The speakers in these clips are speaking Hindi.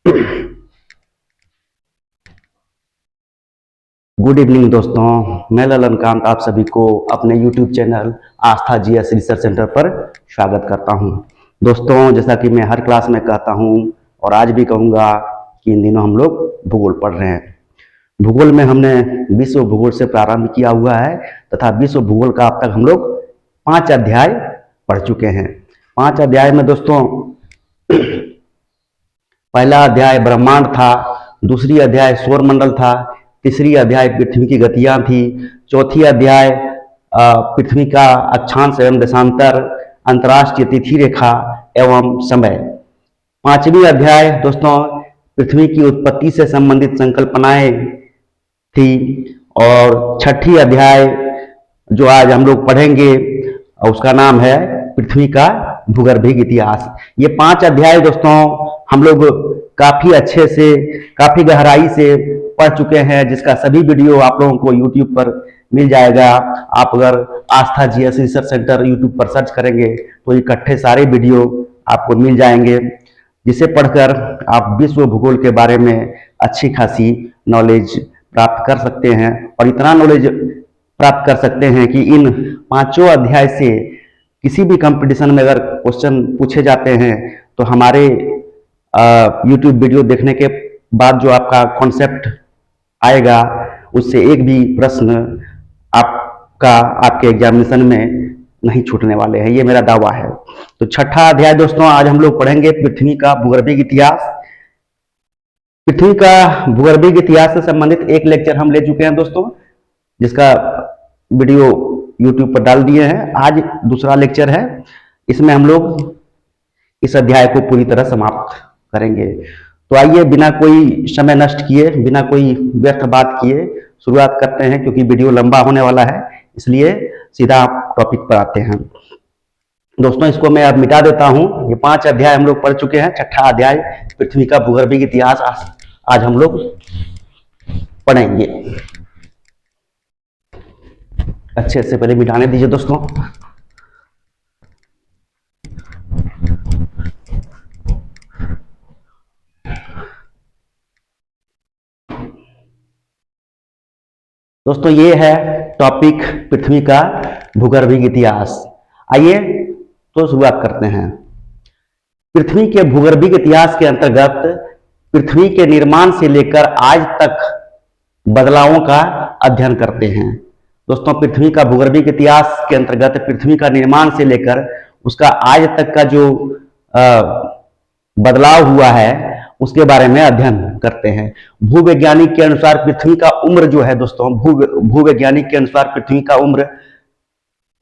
गुड इवनिंग दोस्तों, मैं ललन कांत आप सभी को अपने YouTube चैनल आस्था जीएस रिसर्च सेंटर पर स्वागत करता हूं। दोस्तों, जैसा कि मैं हर क्लास में कहता हूं और आज भी कहूंगा कि इन दिनों हम लोग भूगोल पढ़ रहे हैं। भूगोल में हमने विश्व भूगोल से प्रारंभ किया हुआ है तथा विश्व भूगोल का अब तक हम लोग 5 अध्याय पढ़ चुके हैं। 5 अध्याय में दोस्तों पहला अध्याय ब्रह्मांड था, दूसरी अध्याय सौरमंडल था, तीसरी अध्याय पृथ्वी की गतियां थी, चौथी अध्याय पृथ्वी का अक्षांश एवं देशांतर, अंतर्राष्ट्रीय तिथि रेखा एवं समय। 5वीं अध्याय दोस्तों पृथ्वी की उत्पत्ति से संबंधित संकल्पनाएं थी और छठी अध्याय जो आज हम लोग पढ़ेंगे उसका नाम है पृथ्वी का भूगर्भिक इतिहास। ये 5 अध्याय दोस्तों हम लोग काफी अच्छे से, काफी गहराई से पढ़ चुके हैं, जिसका सभी वीडियो आप लोगों को YouTube पर मिल जाएगा। आप अगर आस्था जीएस रिसर्च सेंटर YouTube पर सर्च करेंगे तो इकट्ठे सारे वीडियो आपको मिल जाएंगे, जिसे पढ़कर आप विश्व भूगोल के बारे में अच्छी खासी नॉलेज प्राप्त कर सकते हैं। और इतना नॉलेज प्राप्त कर सकते हैं कि इन 5 अध्याय से किसी भी कंपटीशन में अगर क्वेश्चन पूछे जाते हैं तो हमारे YouTube वीडियो देखने के बाद जो आपका कॉन्सेप्ट आएगा उससे एक भी प्रश्न आपके एग्जामिनेशन में नहीं छूटने वाले हैं, ये मेरा दावा है। तो छठा अध्याय दोस्तों आज हम लोग पढ़ेंगे पृथ्वी का भूगर्भिक इतिहास। पृथ्वी का भूगर्भिक इतिहास से संबंधित एक लेक्चर हम ले चुके हैं दोस्तों, जिसका वीडियो YouTube पर डाल दिए हैं। आज दूसरा लेक्चर है, इसमें हम लोग इस अध्याय को पूरी तरह समाप्त करेंगे। तो आइए बिना कोई समय नष्ट किए, बिना कोई व्यर्थ बात किए शुरुआत करते हैं, क्योंकि वीडियो लंबा होने वाला है, इसलिए सीधा टॉपिक पर आते हैं। दोस्तों इसको मैं अब मिटा देता हूं। ये 5 अध्याय हम लोग पढ़ चुके हैं। छठा अध्याय पृथ्वी का भूगर्भिक इतिहास आज हम लोग पढ़ेंगे। अच्छे से पहले मिटाने दीजिए दोस्तों। दोस्तों ये है टॉपिक पृथ्वी का भूगर्भिक इतिहास। आइए तो शुरुआत करते हैं। पृथ्वी के भूगर्भिक इतिहास के अंतर्गत पृथ्वी के निर्माण से लेकर आज तक बदलावों का अध्ययन करते हैं। दोस्तों पृथ्वी का भूगर्भिक इतिहास के अंतर्गत पृथ्वी का निर्माण से लेकर उसका आज तक का जो बदलाव हुआ है उसके बारे में अध्ययन करते हैं। भूवैज्ञानिक के अनुसार पृथ्वी का उम्र जो है दोस्तों, भूवैज्ञानिक के अनुसार पृथ्वी का उम्र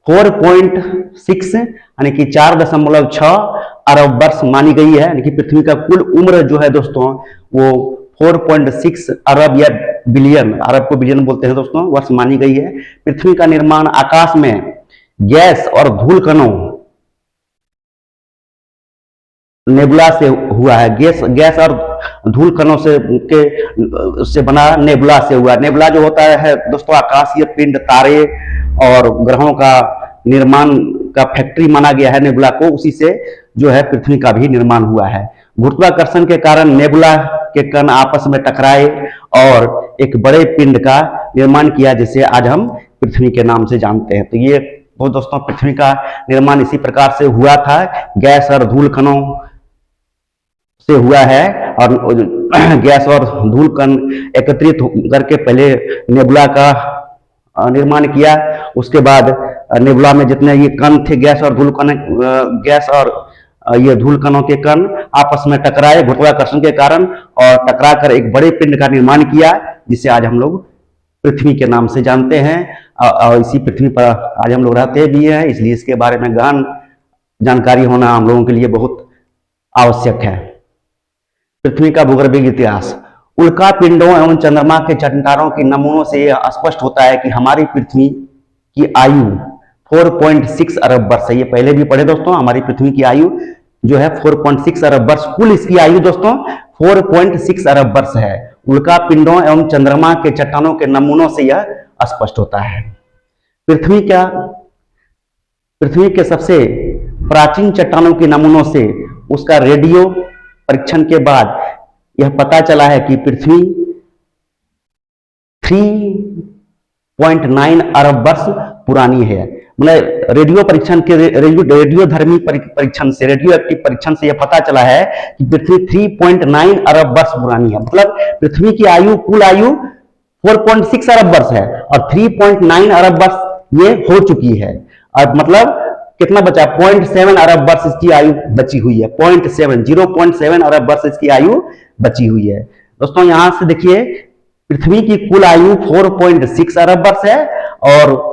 4.6 यानी कि 4.6 अरब वर्ष मानी गई है। यानी कि पृथ्वी का कुल उम्र जो है दोस्तों वो 4.6 अरब या बिलियन, अरब को बिलियन बोलते हैं दोस्तों, वर्ष मानी गई है। पृथ्वी का निर्माण आकाश में गैस और धूल कणों नेबुला से हुआ है। गैस और धूल कणों से बना नेबुला से हुआ। नेबुला जो होता है दोस्तों आकाशीय पिंड, तारे और ग्रहों का निर्माण का फैक्ट्री माना गया है नेबुला को, उसी से जो है पृथ्वी का भी निर्माण हुआ है। गुरुत्वाकर्षण के कारण नेबुला के कण आपस में टकराए और एक बड़े पिंड का निर्माण किया, जिसे आज हम पृथ्वी के नाम से जानते हैं। तो ये वो दोस्तों पृथ्वी का निर्माण इसी प्रकार से हुआ था, गैस और धूल कणों से हुआ है। और गैस और धूल कण एकत्रित करके पहले नेबुला का निर्माण किया। उसके बाद नेबुला में जितने ये कण थे, गैस और ये धूल कणों के कण आपस में टकराए गुरुत्वाकर्षण के कारण और टकराकर एक बड़े पिंड का निर्माण किया, जिसे आज हम लोग पृथ्वी के नाम से जानते हैं। और इसी पृथ्वी पर आज हम लोग रहते भी हैं, इसलिए इसके बारे में गहन जानकारी होना हम लोगों के लिए बहुत आवश्यक है। पृथ्वी का भूगर्भिक इतिहास। उल्का पिंडों एवं चंद्रमा के चट्टानों के नमूनों से यह स्पष्ट होता है कि हमारी पृथ्वी की आयु 4.6 अरब वर्ष है। ये पहले भी पढ़े दोस्तों, हमारी पृथ्वी की आयु जो है 4.6 अरब वर्ष, कुल इसकी आयु दोस्तों 4.6 अरब वर्ष है। उल्का पिंडों एवं चंद्रमा के चट्टानों के नमूनों से यह स्पष्ट होता है। पृथ्वी के सबसे प्राचीन चट्टानों के नमूनों से उसका रेडियो परीक्षण के बाद यह पता चला है कि पृथ्वी 3.9 अरब वर्ष पुरानी है। मतलब रेडियो परीक्षण के रेडियो धर्मी परीक्षण से, रेडियो एक्टिव परीक्षण से यह पता चला है कि पृथ्वी 3.9 अरब वर्ष पुरानी है। मतलब पृथ्वी की आयु, कुल आयु 4.6 अरब वर्ष है और 3.9 अरब वर्ष ये हो चुकी है। और मतलब कितना बचा, 0.7 अरब वर्ष इसकी आयु बची हुई है। 0.7 अरब वर्ष इसकी आयु बची हुई है। दोस्तों यहां से देखिए, पृथ्वी की कुल आयु 4.6 अरब वर्ष है और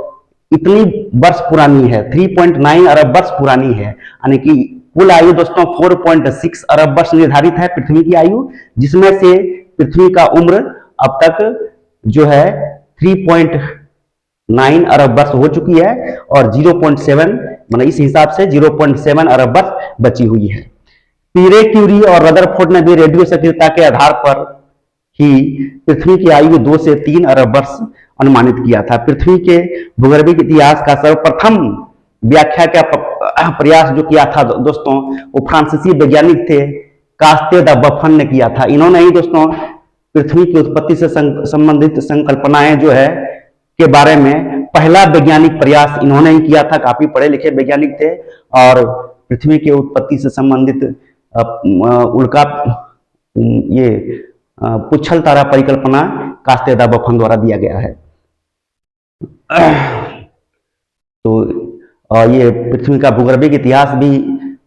इतनी वर्ष पुरानी है, 3.9 अरब वर्ष पुरानी है। यानी कि कुल आयु दोस्तों 4.6 अरब वर्ष निर्धारित है पृथ्वी की आयु, जिसमें से पृथ्वी का उम्र अब तक जो है 3.9 अरब वर्ष हो चुकी है और 0.7, मतलब इस हिसाब से 0.7 अरब वर्ष बची हुई है। पीरे, क्यूरी और रदरफोर्ड ने भी रेडियो सक्रियता के आधार पर ही पृथ्वी की आयु 2 से 3 अरब वर्ष अनुमानित किया था। पृथ्वी के भूगर्भिक इतिहास का सर्वप्रथम व्याख्या का प्रयास जो किया था दोस्तों, वो फ्रांसीसी वैज्ञानिक थे कास्ते द बफन ने किया था। इन्होंने ही दोस्तों पृथ्वी की उत्पत्ति से संबंधित संकल्पनाएं जो है के बारे में पहला वैज्ञानिक प्रयास इन्होंने ही किया था। काफी पढ़े लिखे वैज्ञानिक थे और पृथ्वी के उत्पत्ति से संबंधित उल्का ये पुच्छल तारा परिकल्पना कास्ते द बफन द्वारा दिया गया है। तो ये पृथ्वी का भूगर्भिक इतिहास भी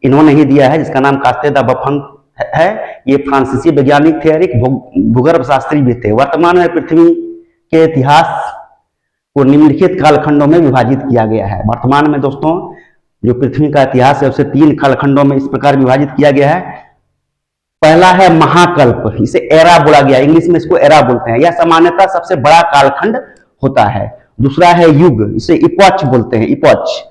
इन्होंने ही दिया है, जिसका नाम कास्ते द बफन है। ये फ्रांसीसी वैज्ञानिक थे और एक भूगर्भ शास्त्री भी थे। वर्तमान में पृथ्वी के इतिहास को निम्नलिखित कालखंडों में विभाजित किया गया है। वर्तमान में दोस्तों जो पृथ्वी का इतिहास है उसे 3 कालखंडों में इस प्रकार विभाजित किया गया है। पहला है महाकल्प, इसे एरा बोला गया, इंग्लिश में इसको एरा बोलते हैं। यह सामान्यतः सबसे बड़ा कालखंड होता है। दूसरा है युग, इसे इपॉच बोलते हैं, इपॉच।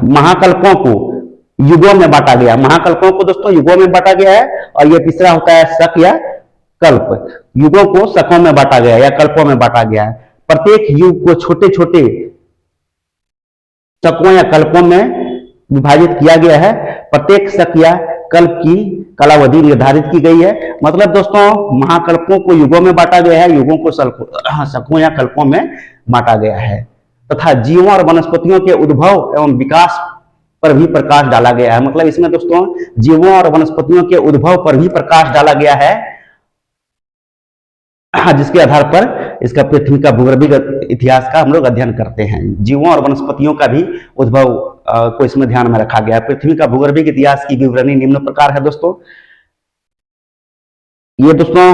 महाकल्पों को युगों में बांटा गया, महाकल्पों को दोस्तों युगों में बांटा गया है। और यह तीसरा होता है शक या कल्प, युगों को शकों में बांटा गया या कल्पों में बांटा गया है। प्रत्येक युग को छोटे छोटे शकों या कल्पों में विभाजित किया गया है। प्रत्येक शक या कल्प की कालावधि निर्धारित की गई है। मतलब दोस्तों महाकल्पों को युगों में बांटा गया है, युगों को शकों या कल्पों में बांटा गया है। तथा जीवों और वनस्पतियों के उद्भव एवं विकास पर भी प्रकाश डाला गया है। मतलब इसमें दोस्तों जीवों और वनस्पतियों के उद्भव पर भी प्रकाश डाला गया है, जिसके आधार पर इसका पृथ्वी का भूगर्भिक इतिहास का हम लोग अध्ययन करते हैं। जीवों और वनस्पतियों का भी उद्भव को इसमें ध्यान में रखा गया। पृथ्वी का भूगर्भिक इतिहास की विवरणी निम्न प्रकार है दोस्तों। ये दोस्तों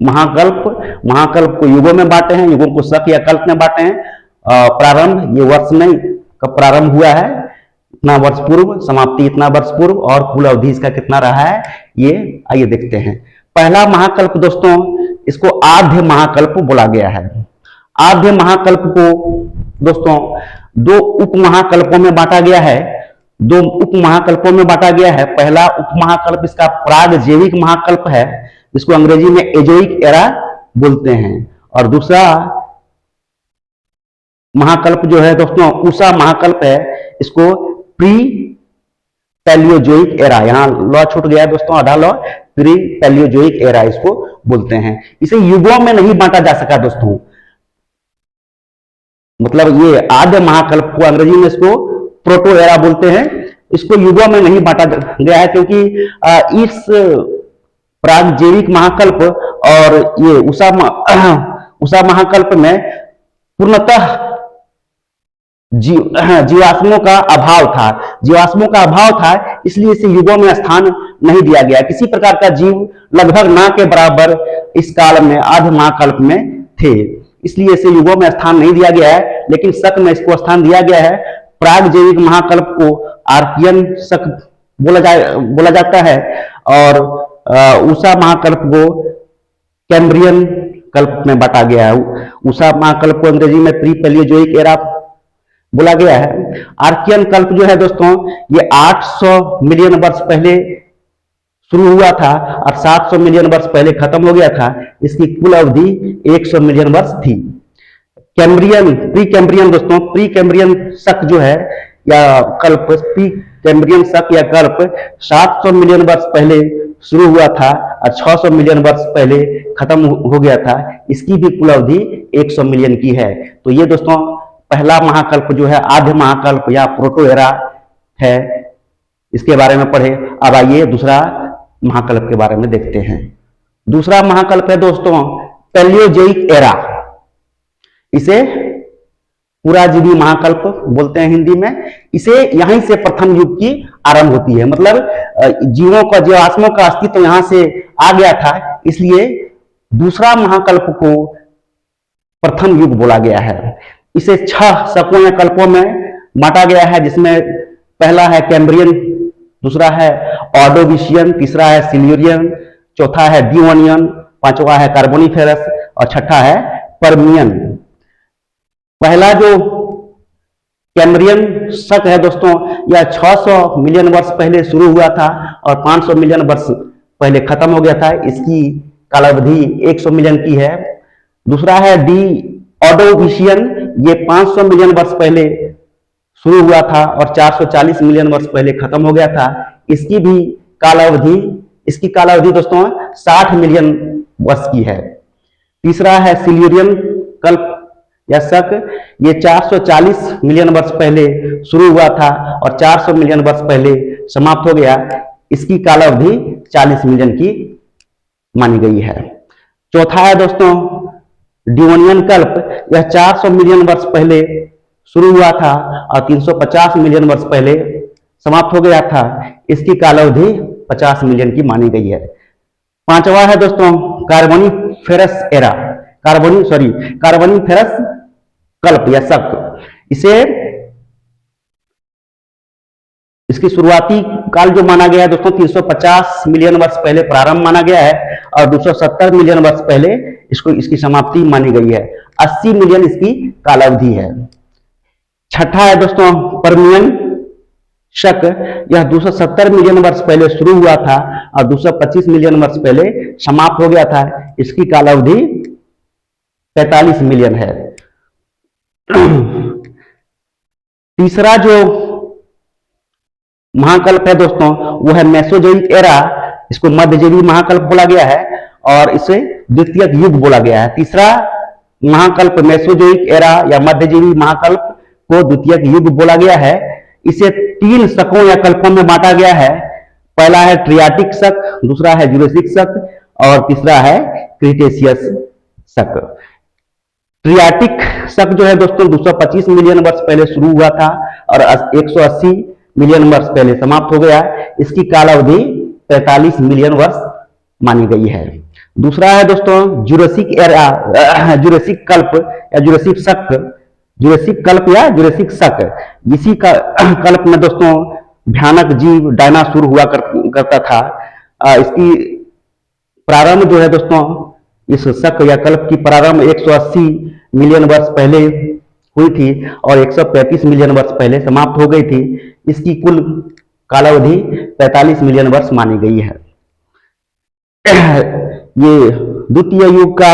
महाकल्प को युगों में बांटे हैं, युगों को शक या कल्प में बांटे हैं। प्रारंभ, ये वर्ष में कब प्रारंभ हुआ है, इतना वर्ष पूर्व, समाप्ति इतना वर्ष पूर्व, और कुल अवधि इसका कितना रहा है, ये आइए देखते हैं। पहला महाकल्प दोस्तों, इसको आद्य महाकल्प बोला गया है। आद्य महाकल्प को दोस्तों 2 उप महाकल्पों में बांटा गया है। 2 उप महाकल्पों में बांटा गया है। पहला उप महाकल्प इसका प्राग जैविक महाकल्प है, जिसको अंग्रेजी में एजोइक एरा बोलते हैं। और दूसरा महाकल्प जो है दोस्तों उषा महाकल्प है, इसको प्री पैलियोजोइक एरा, यहां लॉ छूट गया है दोस्तों, आधा लॉ, प्री पैलियोजोइक एरा इसको बोलते हैं। इसे युगों में नहीं बांटा जा सका दोस्तों। मतलब ये आद्य महाकल्प को अंग्रेजी में इसको प्रोटो एरा बोलते हैं, इसको युगों में नहीं बांटा गया है, क्योंकि इस प्राग जैविक महाकल्प और ये उषा महाकल्प में पूर्णतः जीवाश्मों का अभाव था, इसलिए इसे युगों में स्थान नहीं दिया गया। किसी प्रकार का जीव लगभग ना के बराबर इस काल में आद्य महाकल्प में थे, इसलिए इसे युगों में स्थान नहीं दिया गया है। लेकिन शक में इसको स्थान दिया गया है। प्राग जैविक महाकल्प को आर्कियन शक बोला जाता है और उषा महाकल्प को कैम्ब्रियन कल्प में बांटा गया है। उषा महाकल्प को अंग्रेजी में प्री पैलियोजोइक एरा बोला गया है। आर्कियन कल्प जो है दोस्तों, ये 800 मिलियन वर्ष पहले शुरू हुआ था और 700 मिलियन वर्ष पहले खत्म हो गया था। इसकी कुल अवधि 100 मिलियन वर्ष थी। प्री कैम्ब्रियन दोस्तों, प्री कैम्ब्रियन शक जो है या कल्प, प्री कैम्ब्रियन शक या कल्प 700 मिलियन वर्ष पहले शुरू हुआ था और 600 मिलियन वर्ष पहले खत्म हो गया था, इसकी भी कुल अवधि 100 मिलियन की है। तो ये दोस्तों पहला महाकल्प जो है आद्य महाकल्प या प्रोटो एरा है, इसके बारे में पढ़े। अब आइए दूसरा महाकल्प के बारे में देखते हैं। दूसरा महाकल्प है दोस्तों पैलियोजोइक एरा। इसे पुराजीवी महाकल्प बोलते हैं हिंदी में। इसे यहीं से प्रथम युग की आरंभ होती है, मतलब जीवों का जीवाश्मों का अस्तित्व यहां से आ गया था, इसलिए दूसरा महाकल्प को प्रथम युग बोला गया है। इसे 6 शकों या कल्पों में बांटा गया है, जिसमें पहला है कैम्ब्रियन, दूसरा है ऑर्डोविशियन, तीसरा है सिल्यूरियन, चौथा है डियोनियन, पांचवा है कार्बोनिफेरस और छठा है पर्मियन। पहला जो कैम्ब्रियन शक है दोस्तों, यह 600 मिलियन वर्ष पहले शुरू हुआ था और 500 मिलियन वर्ष पहले खत्म हो गया था। इसकी कालावधि 100 मिलियन की है। दूसरा है डी ऑर्डोविशियन, ये 500 मिलियन वर्ष पहले शुरू हुआ था और 440 मिलियन वर्ष पहले खत्म हो गया था। इसकी कालावधि दोस्तों 60 मिलियन वर्ष की है। तीसरा है सिल्यूरियन कल्प या शक, ये 440 मिलियन वर्ष पहले शुरू हुआ था और 400 मिलियन वर्ष पहले समाप्त हो गया। इसकी कालावधि 40 मिलियन की मानी गई है। चौथा है दोस्तों डियोनियन कल्प, यह 400 मिलियन वर्ष पहले शुरू हुआ था और 350 मिलियन वर्ष पहले समाप्त हो गया था। इसकी कालावधि 50 मिलियन की मानी गई है। पांचवा है दोस्तों कार्बोनिफेरस एरा, कार्बोनिफेरस कल्प या शक। इसकी शुरुआती काल जो माना गया है दोस्तों 350 मिलियन वर्ष पहले प्रारंभ माना गया है और 270 मिलियन वर्ष पहले इसकी समाप्ति मानी गई है। 80 मिलियन इसकी कालावधि है। छठा है दोस्तों पर्मियन शक, यह 270 मिलियन वर्ष पहले शुरू हुआ था और 225 मिलियन वर्ष पहले समाप्त हो गया था। इसकी कालावधि 45 मिलियन है। तीसरा जो महाकल्प है दोस्तों वो है मेसोजोइक एरा, इसको मध्यजीवी महाकल्प बोला गया है और इसे द्वितीयक युग बोला गया है। तीसरा महाकल्प मेसोजोइक एरा या मध्यजीवी महाकल्प को द्वितीयक युग बोला गया है। इसे 3 शकों या कल्पों में बांटा गया है। पहला है ट्रियाटिक शक, दूसरा है जुरासिक शक और तीसरा है क्रीटेशियस शक। ट्रियाटिक शक जो है दोस्तों 225 मिलियन वर्ष पहले शुरू हुआ था और 180 मिलियन वर्ष पहले समाप्त हो गया। इसकी कालावधि 45 मिलियन वर्ष मानी गई है। दूसरा है दोस्तों जुरासिक एरा, जुरासिक कल्प या जुरासिक शक, जुरासिक कल्प या जुरासिक शक। इसी का कल्प में दोस्तों भयानक जीव डायनासोर हुआ करता था। इसकी प्रारंभ जो है दोस्तों इस शक या कल्प की प्रारंभ 180 मिलियन वर्ष पहले हुई थी और 135 मिलियन वर्ष पहले समाप्त हो गई थी। इसकी कुल कालावधि 45 मिलियन वर्ष मानी गई है। ये द्वितीय युग का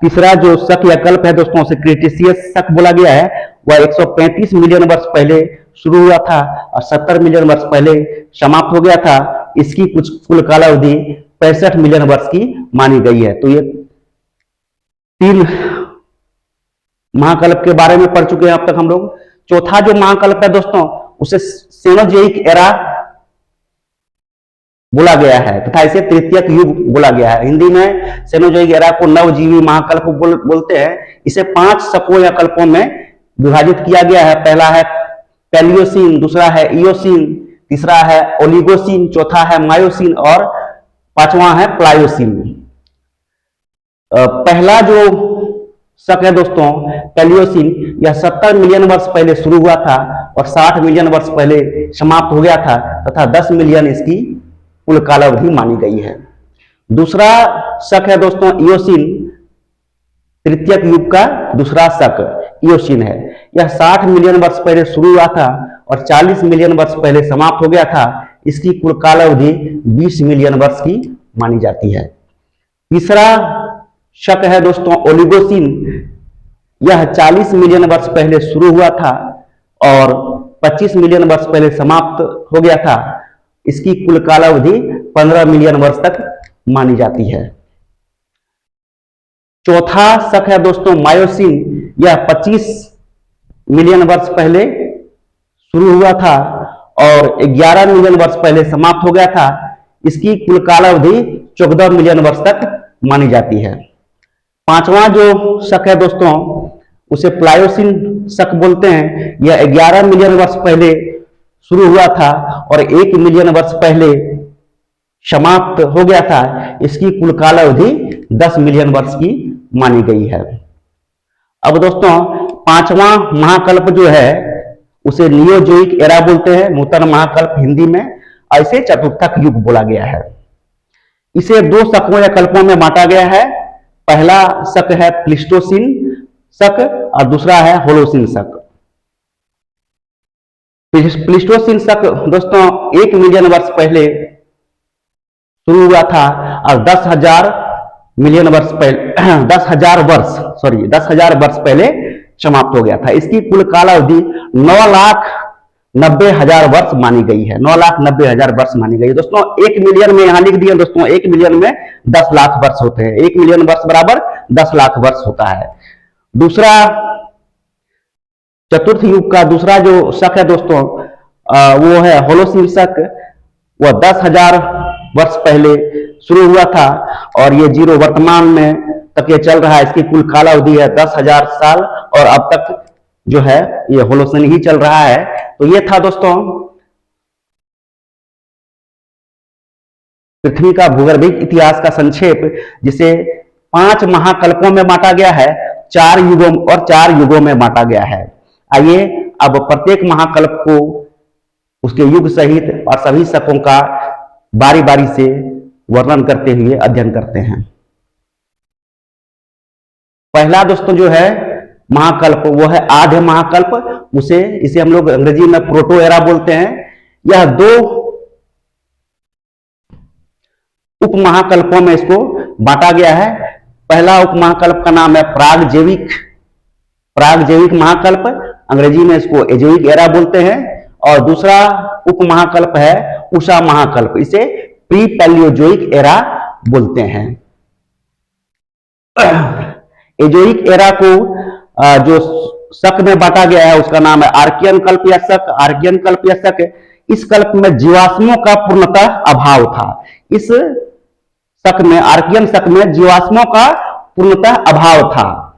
तीसरा जो शक या कल्प है दोस्तों उसे क्रीटेशियस शक बोला गया है। वह 135 मिलियन वर्ष पहले शुरू हुआ था और 70 मिलियन वर्ष पहले समाप्त हो गया था। इसकी कुल कालावधि 65 मिलियन वर्ष की मानी गई है। तो ये 3 महाकल्प के बारे में पढ़ चुके हैं अब तक हम लोग। चौथा जो महाकल्प है दोस्तों उसे सेनोजोइक एरा बोला गया है तथा इसे तृतीयक युग बोला गया है। हिंदी में सेनोजोइक एरा को नवजीवी महाकल्प बोलते हैं। इसे 5 शकों या कल्पों में विभाजित किया गया है। पहला है पैलियोसिन, दूसरा है इयोसिन, तीसरा है ओलिगोसिन, चौथा है मायोसिन और पांचवा है प्लायोसिन। पहला जो शक है दोस्तों पैलियोसिन, यह 70 मिलियन वर्ष पहले शुरू हुआ था और 60 मिलियन वर्ष पहले समाप्त हो गया था तथा 10 मिलियन इसकी कुल कालावधि मानी गई है। दूसरा शक है दोस्तों इयोसिन, तृतीयक युग का दूसरा शक इयोसिन है। यह 60 मिलियन वर्ष पहले शुरू हुआ था और 40 मिलियन वर्ष पहले समाप्त हो गया था। इसकी कुल कालावधि 20 मिलियन वर्ष की मानी जाती है। तीसरा शक है दोस्तों ओलिगोसिन, यह 40 मिलियन वर्ष पहले शुरू हुआ था और 25 मिलियन वर्ष पहले समाप्त हो गया था। इसकी कुल कालावधि 15 मिलियन वर्ष तक मानी जाती है। चौथा शक है दोस्तों मायोसिन, यह 25 मिलियन वर्ष पहले शुरू हुआ था और 11 मिलियन वर्ष पहले समाप्त हो गया था। इसकी कुल कालावधि 14 मिलियन वर्ष तक मानी जाती है। पांचवा जो शक है दोस्तों उसे प्लायोसिन शक बोलते हैं। यह 11 मिलियन वर्ष पहले शुरू हुआ था और 1 मिलियन वर्ष पहले समाप्त हो गया था। इसकी कुल कालावधि 10 मिलियन वर्ष की मानी गई है। अब दोस्तों पांचवा महाकल्प जो है उसे नियोजोइक एरा बोलते हैं, नूतन महाकल्प हिंदी में। ऐसे चतुर्थक युग बोला गया है। इसे दो शकों या कल्पों में बांटा गया है। पहला शक है प्लीस्टोसिन शक और दूसरा है होलोसिन शक। प्लीस्टोसिन शक दोस्तों 1 मिलियन वर्ष पहले शुरू हुआ था और 10,000 मिलियन वर्ष पहले 10,000 वर्ष पहले समाप्त हो गया था। इसकी कुल कालावधि 9,90,000 वर्ष मानी गई है। 9,90,000 वर्ष मानी गई है दोस्तों। 1 मिलियन में यहां लिख दिए दोस्तों, 1 मिलियन में 10 लाख वर्ष होते हैं। 1 मिलियन वर्ष बराबर 10 लाख वर्ष होता है। दूसरा चतुर्थ युग का दूसरा जो शक है दोस्तों वो है होलोसिन शक। वह 10,000 वर्ष पहले शुरू हुआ था और ये जीरो वर्तमान में तक ये चल रहा है। इसकी कुल कालावधि है 10,000 साल और अब तक जो है ये होलोसिन ही चल रहा है। तो ये था दोस्तों पृथ्वी का भूगर्भिक इतिहास का संक्षेप, जिसे 5 महाकल्पों में बांटा गया है, 4 युगों में बांटा गया है। आइए अब प्रत्येक महाकल्प को उसके युग सहित और सभी शकों का बारी बारी से वर्णन करते हुए अध्ययन करते हैं। पहला दोस्तों जो है महाकल्प वो है आद्य महाकल्प। इसे हम लोग अंग्रेजी में प्रोटो एरा बोलते हैं। यह 2 उप महाकल्पों में इसको बांटा गया है। पहला उप महाकल्प का नाम है प्रागजैविक महाकल्प, अंग्रेजी में इसको एजोइक एरा बोलते हैं। और दूसरा उप महाकल्प है उषा महाकल्प, इसे प्री पैलियोजोइक एरा बोलते हैं। एजोइक एरा को जो शक में बांटा गया है उसका नाम है आर्कियन कल्प या शक। इस कल्प में जीवाश्मों का पूर्णतः अभाव था। इस शक में, आर्कियन शक में जीवाश्मों का पूर्णतः अभाव था।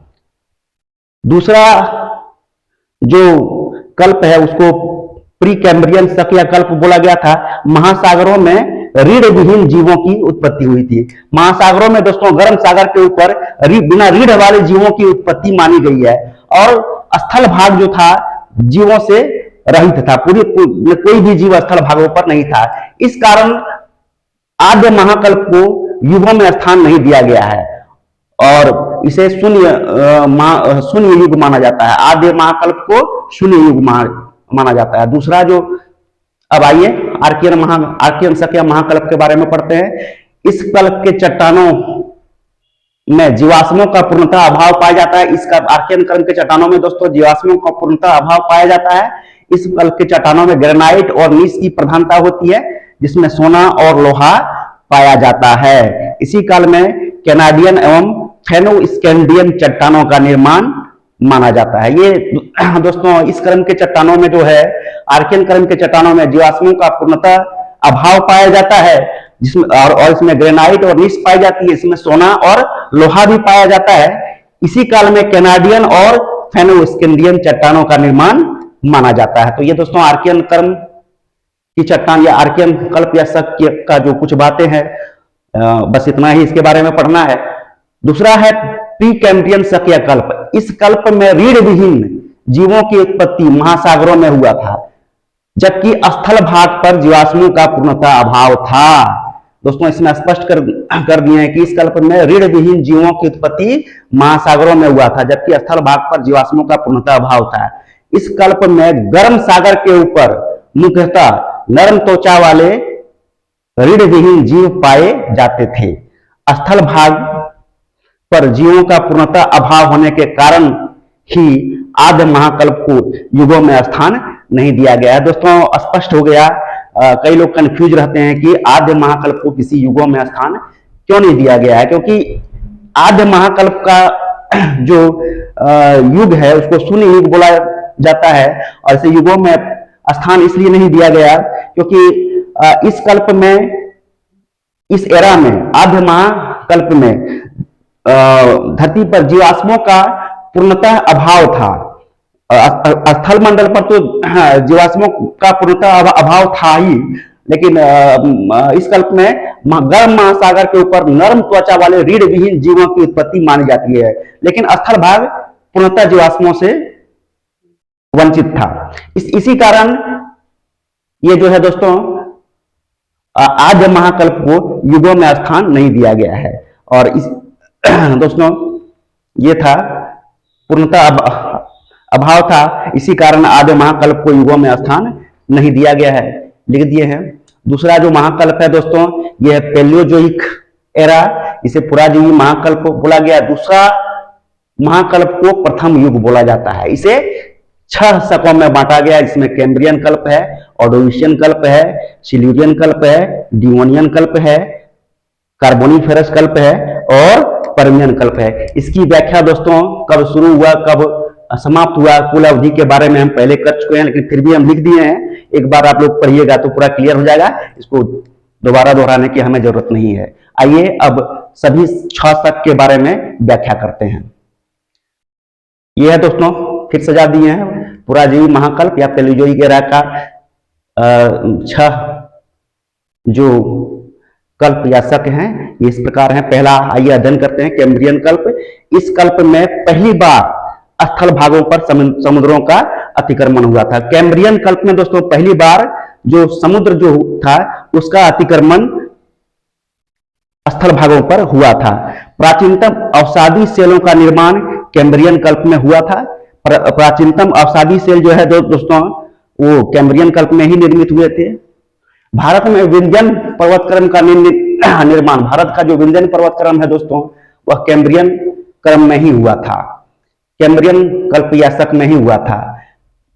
दूसरा जो कल्प है उसको प्री कैम्ब्रियन शक या कल्प बोला गया था। महासागरों में रीढ़ विहीन जीवों की उत्पत्ति हुई थी। महासागरों में दोस्तों गर्म सागर के ऊपर बिना रीढ़ वाले जीवों की उत्पत्ति मानी गई है और स्थल भाग जो था जीवों से रहित था। कोई भी जीव स्थल भागों पर नहीं था। इस कारण आद्य महाकल्प को युगों में स्थान नहीं दिया गया है और इसे शून्य युग माना जाता है। आद्य महाकल्प को शून्य युग माना जाता है। दूसरा जो, अब आइए आर्कियन शक या महाकल्प के बारे में पढ़ते हैं। इस कल्प के चट्टानों में जीवाश्मों का पूर्णतः अभाव पाया जाता है। इस आर्कियन कल्प के चट्टानों में दोस्तों जीवाश्मों का पूर्णतः अभाव पाया जाता है। इस कल्प के चट्टानों में ग्रेनाइट और नीस की प्रधानता होती है, जिसमें सोना और लोहा पाया जाता है। इसी काल में कैनाडियन एवं फेनो-स्कैंडियन चट्टानों का निर्माण माना जाता है। ये दोस्तों इस क्रम के चट्टानों में जो है, आर्कियन क्रम के चट्टानों में जीवाश्मों का पूर्णतः अभाव पाया जाता है, जिसमें और इसमें ग्रेनाइट और नीस पाई जाती है। इसमें सोना और लोहा भी पाया जाता है। इसी काल में कैनाडियन और फेनो-स्कैंडियन चट्टानों का निर्माण माना जाता है। तो ये दोस्तों आर्कियन क्रम की चट्टान या आर्कियन कल्प या शक का जो कुछ बातें हैं, बस इतना ही इसके बारे में पढ़ना है। दूसरा है प्री कैम्ब्रियन शक या कल्प। इस कल्प में रीढ़ विहीन जीवों की उत्पत्ति महासागरों में हुआ था, जबकि स्थल भाग पर जीवाश्मों का पूर्णतः अभाव था। दोस्तों इसमें स्पष्ट कर दिए हैं कि इस कल्प में रीढ़ विहीन जीवों की उत्पत्ति महासागरों में हुआ था, जबकि स्थल भाग पर जीवाश्मों का पूर्णतः अभाव था। इस कल्प में गर्म सागर के ऊपर मुख्यतः नरम त्वचा वाले रीढ़ विहीन जीव पाए जाते थे। स्थल भाग पर जीवों का पूर्णतः अभाव होने के कारण ही आद्य महाकल्प को युगों में स्थान नहीं दिया गया है। दोस्तों स्पष्ट हो गया कई लोग कंफ्यूज रहते हैं कि आद्य महाकल्प को किसी युगों में स्थान क्यों नहीं दिया गया है, क्योंकि आद्य महाकल्प का जो युग है उसको शून्य युग बोला जाता है, और इसे युगों में स्थान इसलिए नहीं दिया गया क्योंकि इस कल्प में, इस एरा में, आद्य महाकल्प में धरती पर जीवाश्मों का पूर्णतः अभाव था। स्थल मंडल पर तो जीवाश्मों का पूर्णतः अभाव था ही, लेकिन इस कल्प में गर्म महासागर के ऊपर नरम त्वचा वाले रीढ़ विहीन जीवों की उत्पत्ति मानी जाती है, लेकिन स्थल भाग पूर्णतः जीवाश्मों से वंचित था। इसी कारण ये जो है दोस्तों आद्य महाकल्प को युगों में स्थान नहीं दिया गया है। और इस दोस्तों ये था पूर्णतः अभाव था, इसी कारण आद्य महाकल्प को युगों में स्थान नहीं दिया गया है, लिख दिए हैं। दूसरा जो महाकल्प है दोस्तों यह है पैलियोजोइक एरा, इसे पुराजीवी महाकल्प बोला गया। दूसरा महाकल्प को प्रथम युग बोला जाता है। इसे 6 शकों में बांटा गया, जिसमें कैम्ब्रियन कल्प है, ऑर्डोविशियन कल्प है, सिल्यूरियन कल्प है, डिवोनियन कल्प है, कार्बोनिफेरस कल्प है और पर्मियन कल्प है। इसकी व्याख्या दोस्तों कब शुरू हुआ, कब समाप्त हुआ, कुल अवधि के बारे में हम पहले कर चुके हैं, लेकिन फिर भी हम लिख दिए हैं। एक बार आप लोग पढ़िएगा तो पूरा क्लियर हो जाएगा, इसको दोबारा दोहराने की हमें जरूरत नहीं है। आइए अब सभी 6 शक के बारे में व्याख्या करते हैं। यह है दोस्तों, फिर सजा दिए हैं पुराजीवी महाकल्प या पैलियोजोइक एरा का 6 जो कल्प या शक हैं, इस प्रकार हैं। पहला आइए अध्ययन करते हैं कैम्ब्रियन कल्प। इस कल्प में पहली बार स्थल भागों पर समुद्रों का अतिक्रमण हुआ था। कैम्ब्रियन कल्प में दोस्तों पहली बार जो समुद्र जो था उसका अतिक्रमण स्थल भागों पर हुआ था। प्राचीनतम अवसादी सेलों का निर्माण कैम्ब्रियन कल्प में हुआ था। प्राचीनतम अवसादी सेल जो है दोस्तों वो कैम्ब्रियन कल्प में ही निर्मित हुए थे। भारत में विंध्यन पर्वतक्रम का निर्माण, भारत का जो विंध्यन पर्वतक्रम है दोस्तों वह कैम्ब्रियन क्रम में ही हुआ था, कैम्ब्रियन कल्प या शक में ही हुआ था।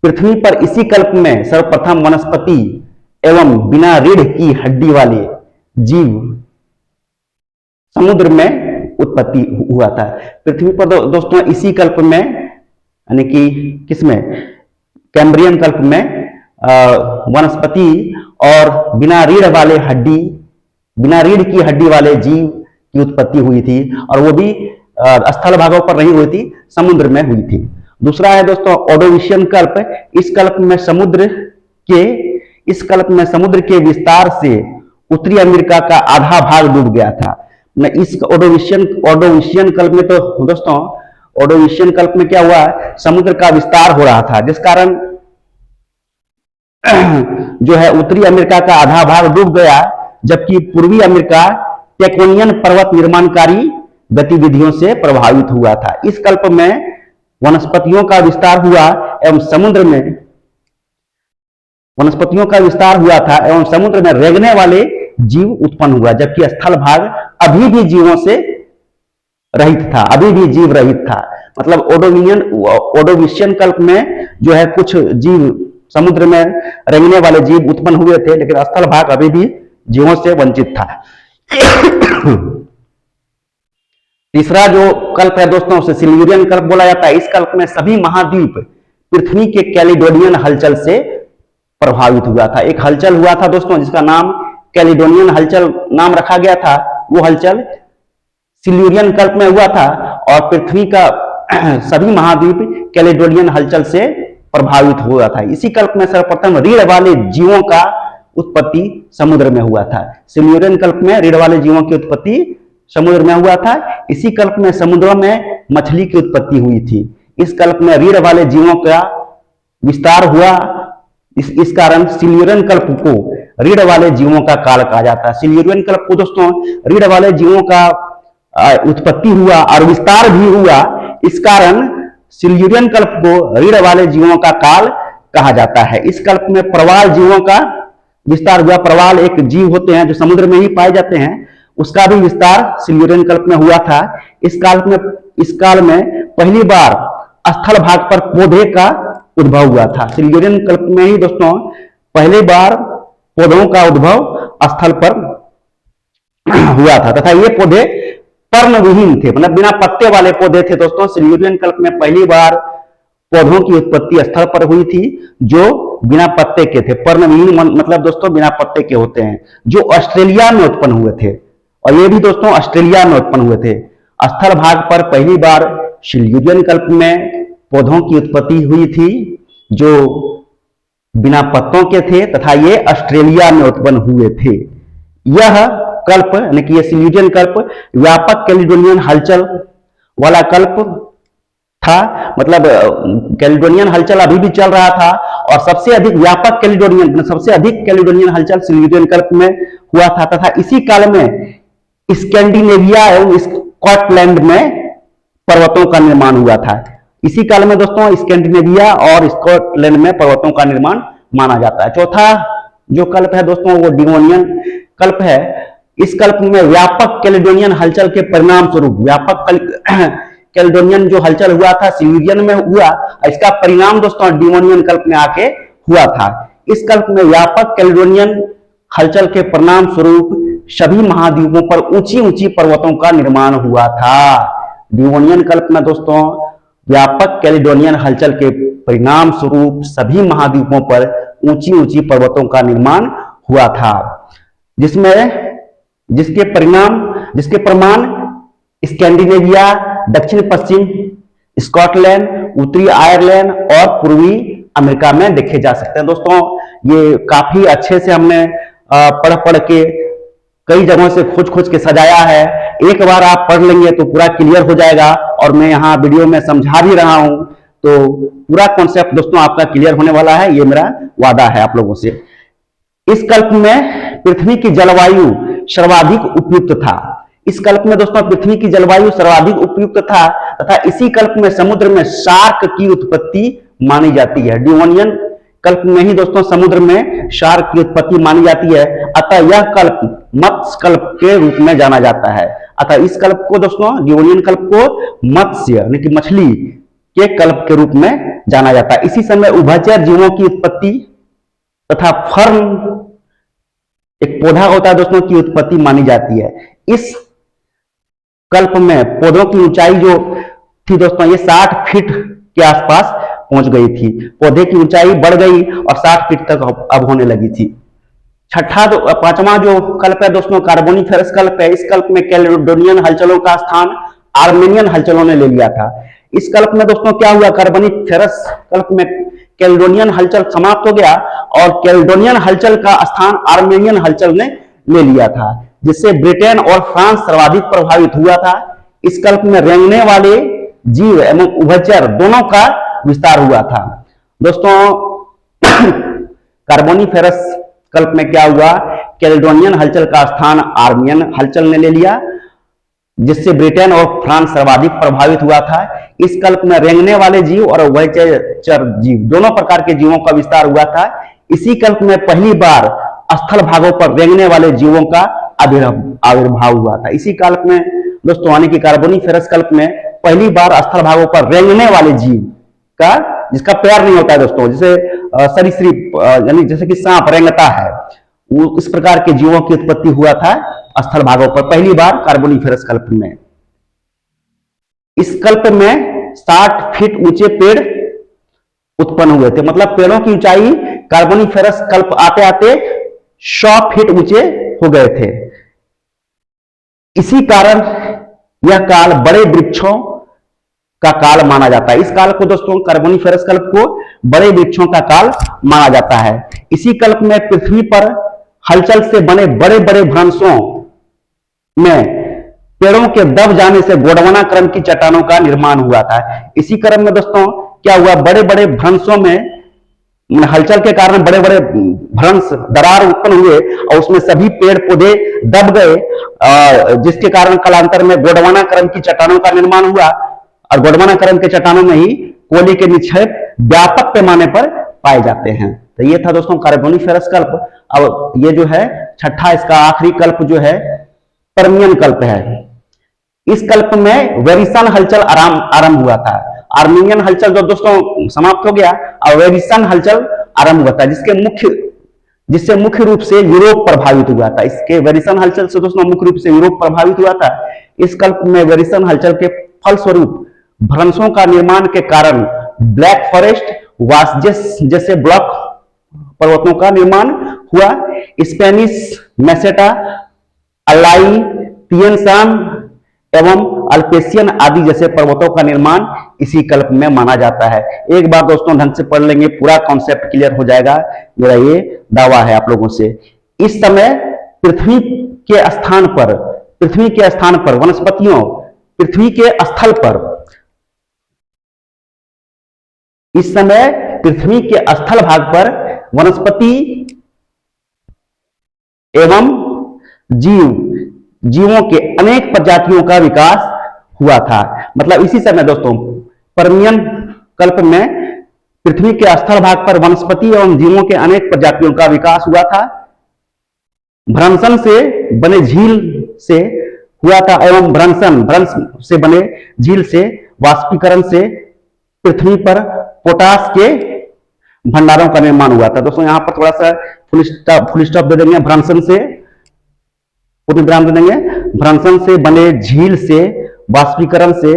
पृथ्वी पर इसी कल्प में सर्वप्रथम वनस्पति एवं बिना रीढ़ की हड्डी वाले जीव समुद्र में उत्पत्ति हुआ था। पृथ्वी पर दोस्तों इसी कल्प में, यानी कि किसमें, कैम्ब्रियन कल्प में वनस्पति और बिना रीढ़ की हड्डी वाले जीव की उत्पत्ति हुई थी, और वो भी स्थल भागों पर नहीं हुई थी, समुद्र में हुई थी। दूसरा है दोस्तों ऑर्डोविशियन कल्प। इस कल्प में समुद्र के विस्तार से उत्तरी अमेरिका का आधा भाग डूब गया था। इस ऑर्डोविशियन कल्प में तो दोस्तों ऑर्डोविशियन कल्प में क्या हुआ, समुद्र का विस्तार हो रहा था, जिस कारण जो है उत्तरी अमेरिका का आधा भाग डूब गया, जबकि पूर्वी अमेरिका टेक्टोनियन पर्वत निर्माणकारी गतिविधियों से प्रभावित हुआ था। इस कल्प में वनस्पतियों का विस्तार हुआ एवं समुद्र में वनस्पतियों का विस्तार हुआ था एवं समुद्र में रेंगने वाले जीव उत्पन्न हुआ, जबकि स्थल भाग अभी भी जीवों से रहित था, अभी भी जीव रहित था। मतलब ऑर्डोविशियन कल्प में जो है कुछ जीव समुद्र में रेंगने वाले जीव उत्पन्न हुए थे, लेकिन स्थल भाग अभी भी जीवों से वंचित था। तीसरा जो कल्प है दोस्तों उसे सिल्यूरियन कल्प बोला जाता है। इस कल्प में सभी महाद्वीप पृथ्वी के कैलिडोनियन हलचल से प्रभावित हुआ था। एक हलचल हुआ था दोस्तों जिसका नाम कैलिडोनियन हलचल नाम रखा गया था, वो हलचल सिल्यूरियन कल्प में हुआ था, और पृथ्वी का सभी महाद्वीप कैलिडोनियन हलचल से प्रभावित हुआ था। इसी कल्प में सर्वप्रथम रीढ़ वाले जीवों का उत्पत्ति समुद्र में हुआ था। सिल्यूरियन कल्प में रीढ़ वाले जीवों की उत्पत्ति समुद्र में हुआ था। इसी कल्प में समुद्रों में मछली की उत्पत्ति हुई थी। इस कल्प में रीढ़ वाले जीवों का विस्तार हुआ, इस कारण सिल्यूरियन कल्प को रीढ़ वाले जीवों का काल कहा जाता है। सिल्यूरियन कल्प को दोस्तों रीढ़ वाले जीवों का उत्पत्ति हुआ और विस्तार भी हुआ, इस कारण सिल्यूरियन कल्प को रीढ़ वाले जीवों का काल कहा जाता है। इस कल्प में प्रवाल जीवों का विस्तार हुआ। प्रवाल एक जीव होते हैं जो समुद्र में ही पाए जाते हैं, उसका भी विस्तार सिल्यूरियन कल्प में हुआ था। इस काल में पहली बार स्थल भाग पर पौधे का उद्भव हुआ था। सिल्यूरियन कल्प में ही दोस्तों पहली बार पौधों का उद्भव स्थल पर हुआ था तथा ये पौधे पर्णविहीन थे, मतलब बिना पत्ते वाले पौधे थे दोस्तों। सिल्यूरियन कल्प में पहली बार पौधों की उत्पत्ति स्थल पर हुई थी जो बिना पत्ते के थे। पर्णविहीन मतलब दोस्तों बिना पत्ते के होते हैं, जो ऑस्ट्रेलिया में उत्पन्न हुए थे, और ये भी दोस्तों ऑस्ट्रेलिया में उत्पन्न हुए थे। स्थल भाग पर पहली बार सिल्यूरियन कल्प में पौधों की उत्पत्ति हुई थी जो बिना पत्तों के थे तथा ये ऑस्ट्रेलिया में उत्पन्न हुए थे। यह कल्प यानी कि ये सिल्यूरियन कल्प व्यापक कैलिडोनियन हलचल वाला कल्प था, मतलब कैलिडोनियन हलचल अभी भी चल रहा था, और सबसे अधिक व्यापक कैलिडोनियन, सबसे अधिक कैलिडोनियन हलचल सिल्यूरियन कल्प में हुआ था तथा इसी काल में स्कैंडिनेविया एवं स्कॉटलैंड में पर्वतों का निर्माण हुआ था। इसी काल में दोस्तों स्कैंडिनेविया और स्कॉटलैंड में पर्वतों का निर्माण माना जाता है। चौथा जो कल्प है दोस्तों वो डिवोनियन कल्प है। इस कल्प में व्यापक कैलिडोनियन हलचल के परिणाम स्वरूप, व्यापक कैलिडोनियन जो हलचल हुआ था सिल्यूरियन में हुआ, इसका परिणाम दोस्तों डिवोनियन कल्प में आके हुआ था। इस कल्प में व्यापक कैलिडोनियन हलचल के परिणाम स्वरूप सभी महाद्वीपों पर ऊंची ऊंची पर्वतों का निर्माण हुआ था। डिवोनियन कल्प में दोस्तों व्यापक कैलिडोनियन हलचल के परिणाम स्वरूप सभी महाद्वीपों पर ऊंची ऊंची पर्वतों का निर्माण हुआ था, जिसके प्रमाण स्कैंडिनेविया, दक्षिण पश्चिम स्कॉटलैंड, उत्तरी आयरलैंड और पूर्वी अमेरिका में देखे जा सकते हैं। दोस्तों ये काफी अच्छे से हमने पढ़ के कई जगहों से खोज के सजाया है। एक बार आप पढ़ लेंगे तो पूरा क्लियर हो जाएगा, और मैं यहाँ वीडियो में समझा भी रहा हूं तो पूरा कॉन्सेप्ट दोस्तों आपका क्लियर होने वाला है, ये मेरा वादा है आप लोगों से। इस कल्प में पृथ्वी की जलवायु सर्वाधिक उपयुक्त था। इस कल्प में दोस्तों पृथ्वी की जलवायु सर्वाधिक उपयुक्त था तथा इसी कल्प में समुद्र में शार्क की उत्पत्ति मानी जाती है। डिवोनियन कल्प में ही दोस्तों समुद्र में शार्क की उत्पत्ति मानी जाती है, अतः यह कल्प मत्स्य कल्प के रूप में जाना जाता है। अतः इस कल्प को दोस्तों डिवोनियन कल्प को मत्स्य यानी कि मछली के कल्प के रूप में जाना जाता है। इसी समय उभयचर जीवों की उत्पत्ति तथा फर्न एक पौधा होता है दोस्तों की उत्पत्ति मानी जाती है। इस कल्प में पौधों की ऊंचाई जो थी दोस्तों ये 60 फीट के आसपास पहुंच गई थी। पौधे की ऊंचाई बढ़ गई और 60 फीट तक अब होने लगी थी। पांचवा जो कल्प है दोस्तों कार्बोनिफेरस कल्प है। इस कल्प में कैलिडोनियन हलचलों का स्थान आर्मेनियन हलचलों ने ले लिया था। इस कल्प में दोस्तों क्या हुआ, कार्बोनिफेरस कल्प में कैलिडोनियन हलचल समाप्त हो गया और कैलिडोनियन हलचल का स्थान आर्मेनियन हलचल ने ले लिया था, जिससे ब्रिटेन और फ्रांस सर्वाधिक प्रभावित हुआ था। इस कल्प में रेंगने वाले जीव एवं उभयचर दोनों का विस्तार हुआ था। दोस्तों कार्बोनिफेरस कल्प में क्या हुआ, कैलिडोनियन हलचल का स्थान आर्मेनियन हलचल ने ले लिया, जिससे ब्रिटेन और फ्रांस सर्वाधिक प्रभावित हुआ था। इस कल्प में रेंगने वाले जीव और उभयचर जीव दोनों प्रकार के जीवों का विस्तार हुआ था। इसी कल्प में पहली बार स्थल भागों पर रेंगने वाले जीवों का आविर्भाव हुआ था। इसी कल्प में दोस्तों यानी कि कार्बोनिफेरस कल्प में पहली बार स्थल भागों पर रेंगने वाले जीव का, जिसका पैर नहीं होता है दोस्तों, जैसे सरीसृप यानी जैसे कि सांप रेंगता है, वो इस प्रकार के जीवों की उत्पत्ति हुआ था स्थल भागों पर पहली बार कार्बोनिफेरस कल्प में। इस कल्प में 60 फीट ऊंचे पेड़ उत्पन्न हुए थे, मतलब पेड़ों की ऊंचाई कार्बोनिफेरस कल्प आते आते 100 फीट ऊंचे हो गए थे। इसी कारण यह काल बड़े वृक्षों का काल माना जाता है। इस काल को दोस्तों कार्बोनिफेरस कल्प को बड़े वृक्षों का काल माना जाता है। इसी कल्प में पृथ्वी पर हलचल से बने बड़े बड़े भ्रंशों में पेड़ों के दब जाने से गोंडवाना क्रम की चट्टानों का निर्माण हुआ था। इसी क्रम में दोस्तों क्या हुआ, बड़े बड़े भ्रंशों में हलचल के कारण बड़े बड़े भ्रंश दरार उत्पन्न हुए और उसमें सभी पेड़ पौधे दब गए, जिसके कारण कालांतर में गोंडवाना क्रम की चट्टानों का निर्माण हुआ। और गोंडवाना क्रम के चट्टानों में ही कोयले के निक्षेप व्यापक पैमाने पर पाए जाते हैं। तो ये था दोस्तों कार्बोनिफेरस कल्प। अब ये जो है छठा, इसका आखिरी कल्प जो है पर्मियन कल्प है। इस कल्प में वेरिसन हलचल आरंभ हुआ था। आर्मेनियन हलचल जो दोस्तों समाप्त हो गया और वेरिसन हलचल आरंभ हुआ था, जिससे मुख्य रूप से यूरोप प्रभावित हुआ था। इसके वेरिसन हलचल से दोस्तों मुख्य रूप से यूरोप प्रभावित हुआ था। इस कल्प में वेरिसन हलचल के फलस्वरूप भ्रंशों का निर्माण के कारण ब्लैक फॉरेस्ट वासजेस जैसे ब्लॉक पर्वतों का निर्माण हुआ। स्पेनिश मेसेटा, अलाई, तियन शाम एवं अल्पेशियन आदि जैसे पर्वतों का निर्माण इसी कल्प में माना जाता है। एक बार दोस्तों ढंग से पढ़ लेंगे, पूरा कॉन्सेप्ट क्लियर हो जाएगा, मेरा ये दावा है आप लोगों से। इस समय पृथ्वी के स्थान पर वनस्पतियों, पृथ्वी के स्थल पर, इस समय पृथ्वी के स्थल भाग पर वनस्पति एवं जीवों के अनेक प्रजातियों का विकास हुआ था। मतलब इसी समय दोस्तों पर्मियन कल्प में पृथ्वी के स्थल भाग पर वनस्पति एवं जीवों के अनेक प्रजातियों का विकास हुआ था। भ्रंशन से बने झील से हुआ था एवं भ्रंश से बने झील से वाष्पीकरण से पृथ्वी पर पोटास के भंडारों का निर्माण हुआ था। दोस्तों यहां पर थोड़ा सा फुल स्टॉप दे देंगे, भ्रंशन से पूर्णविराम दे देंगे। भ्रंशन से बने झील से वाष्पीकरण से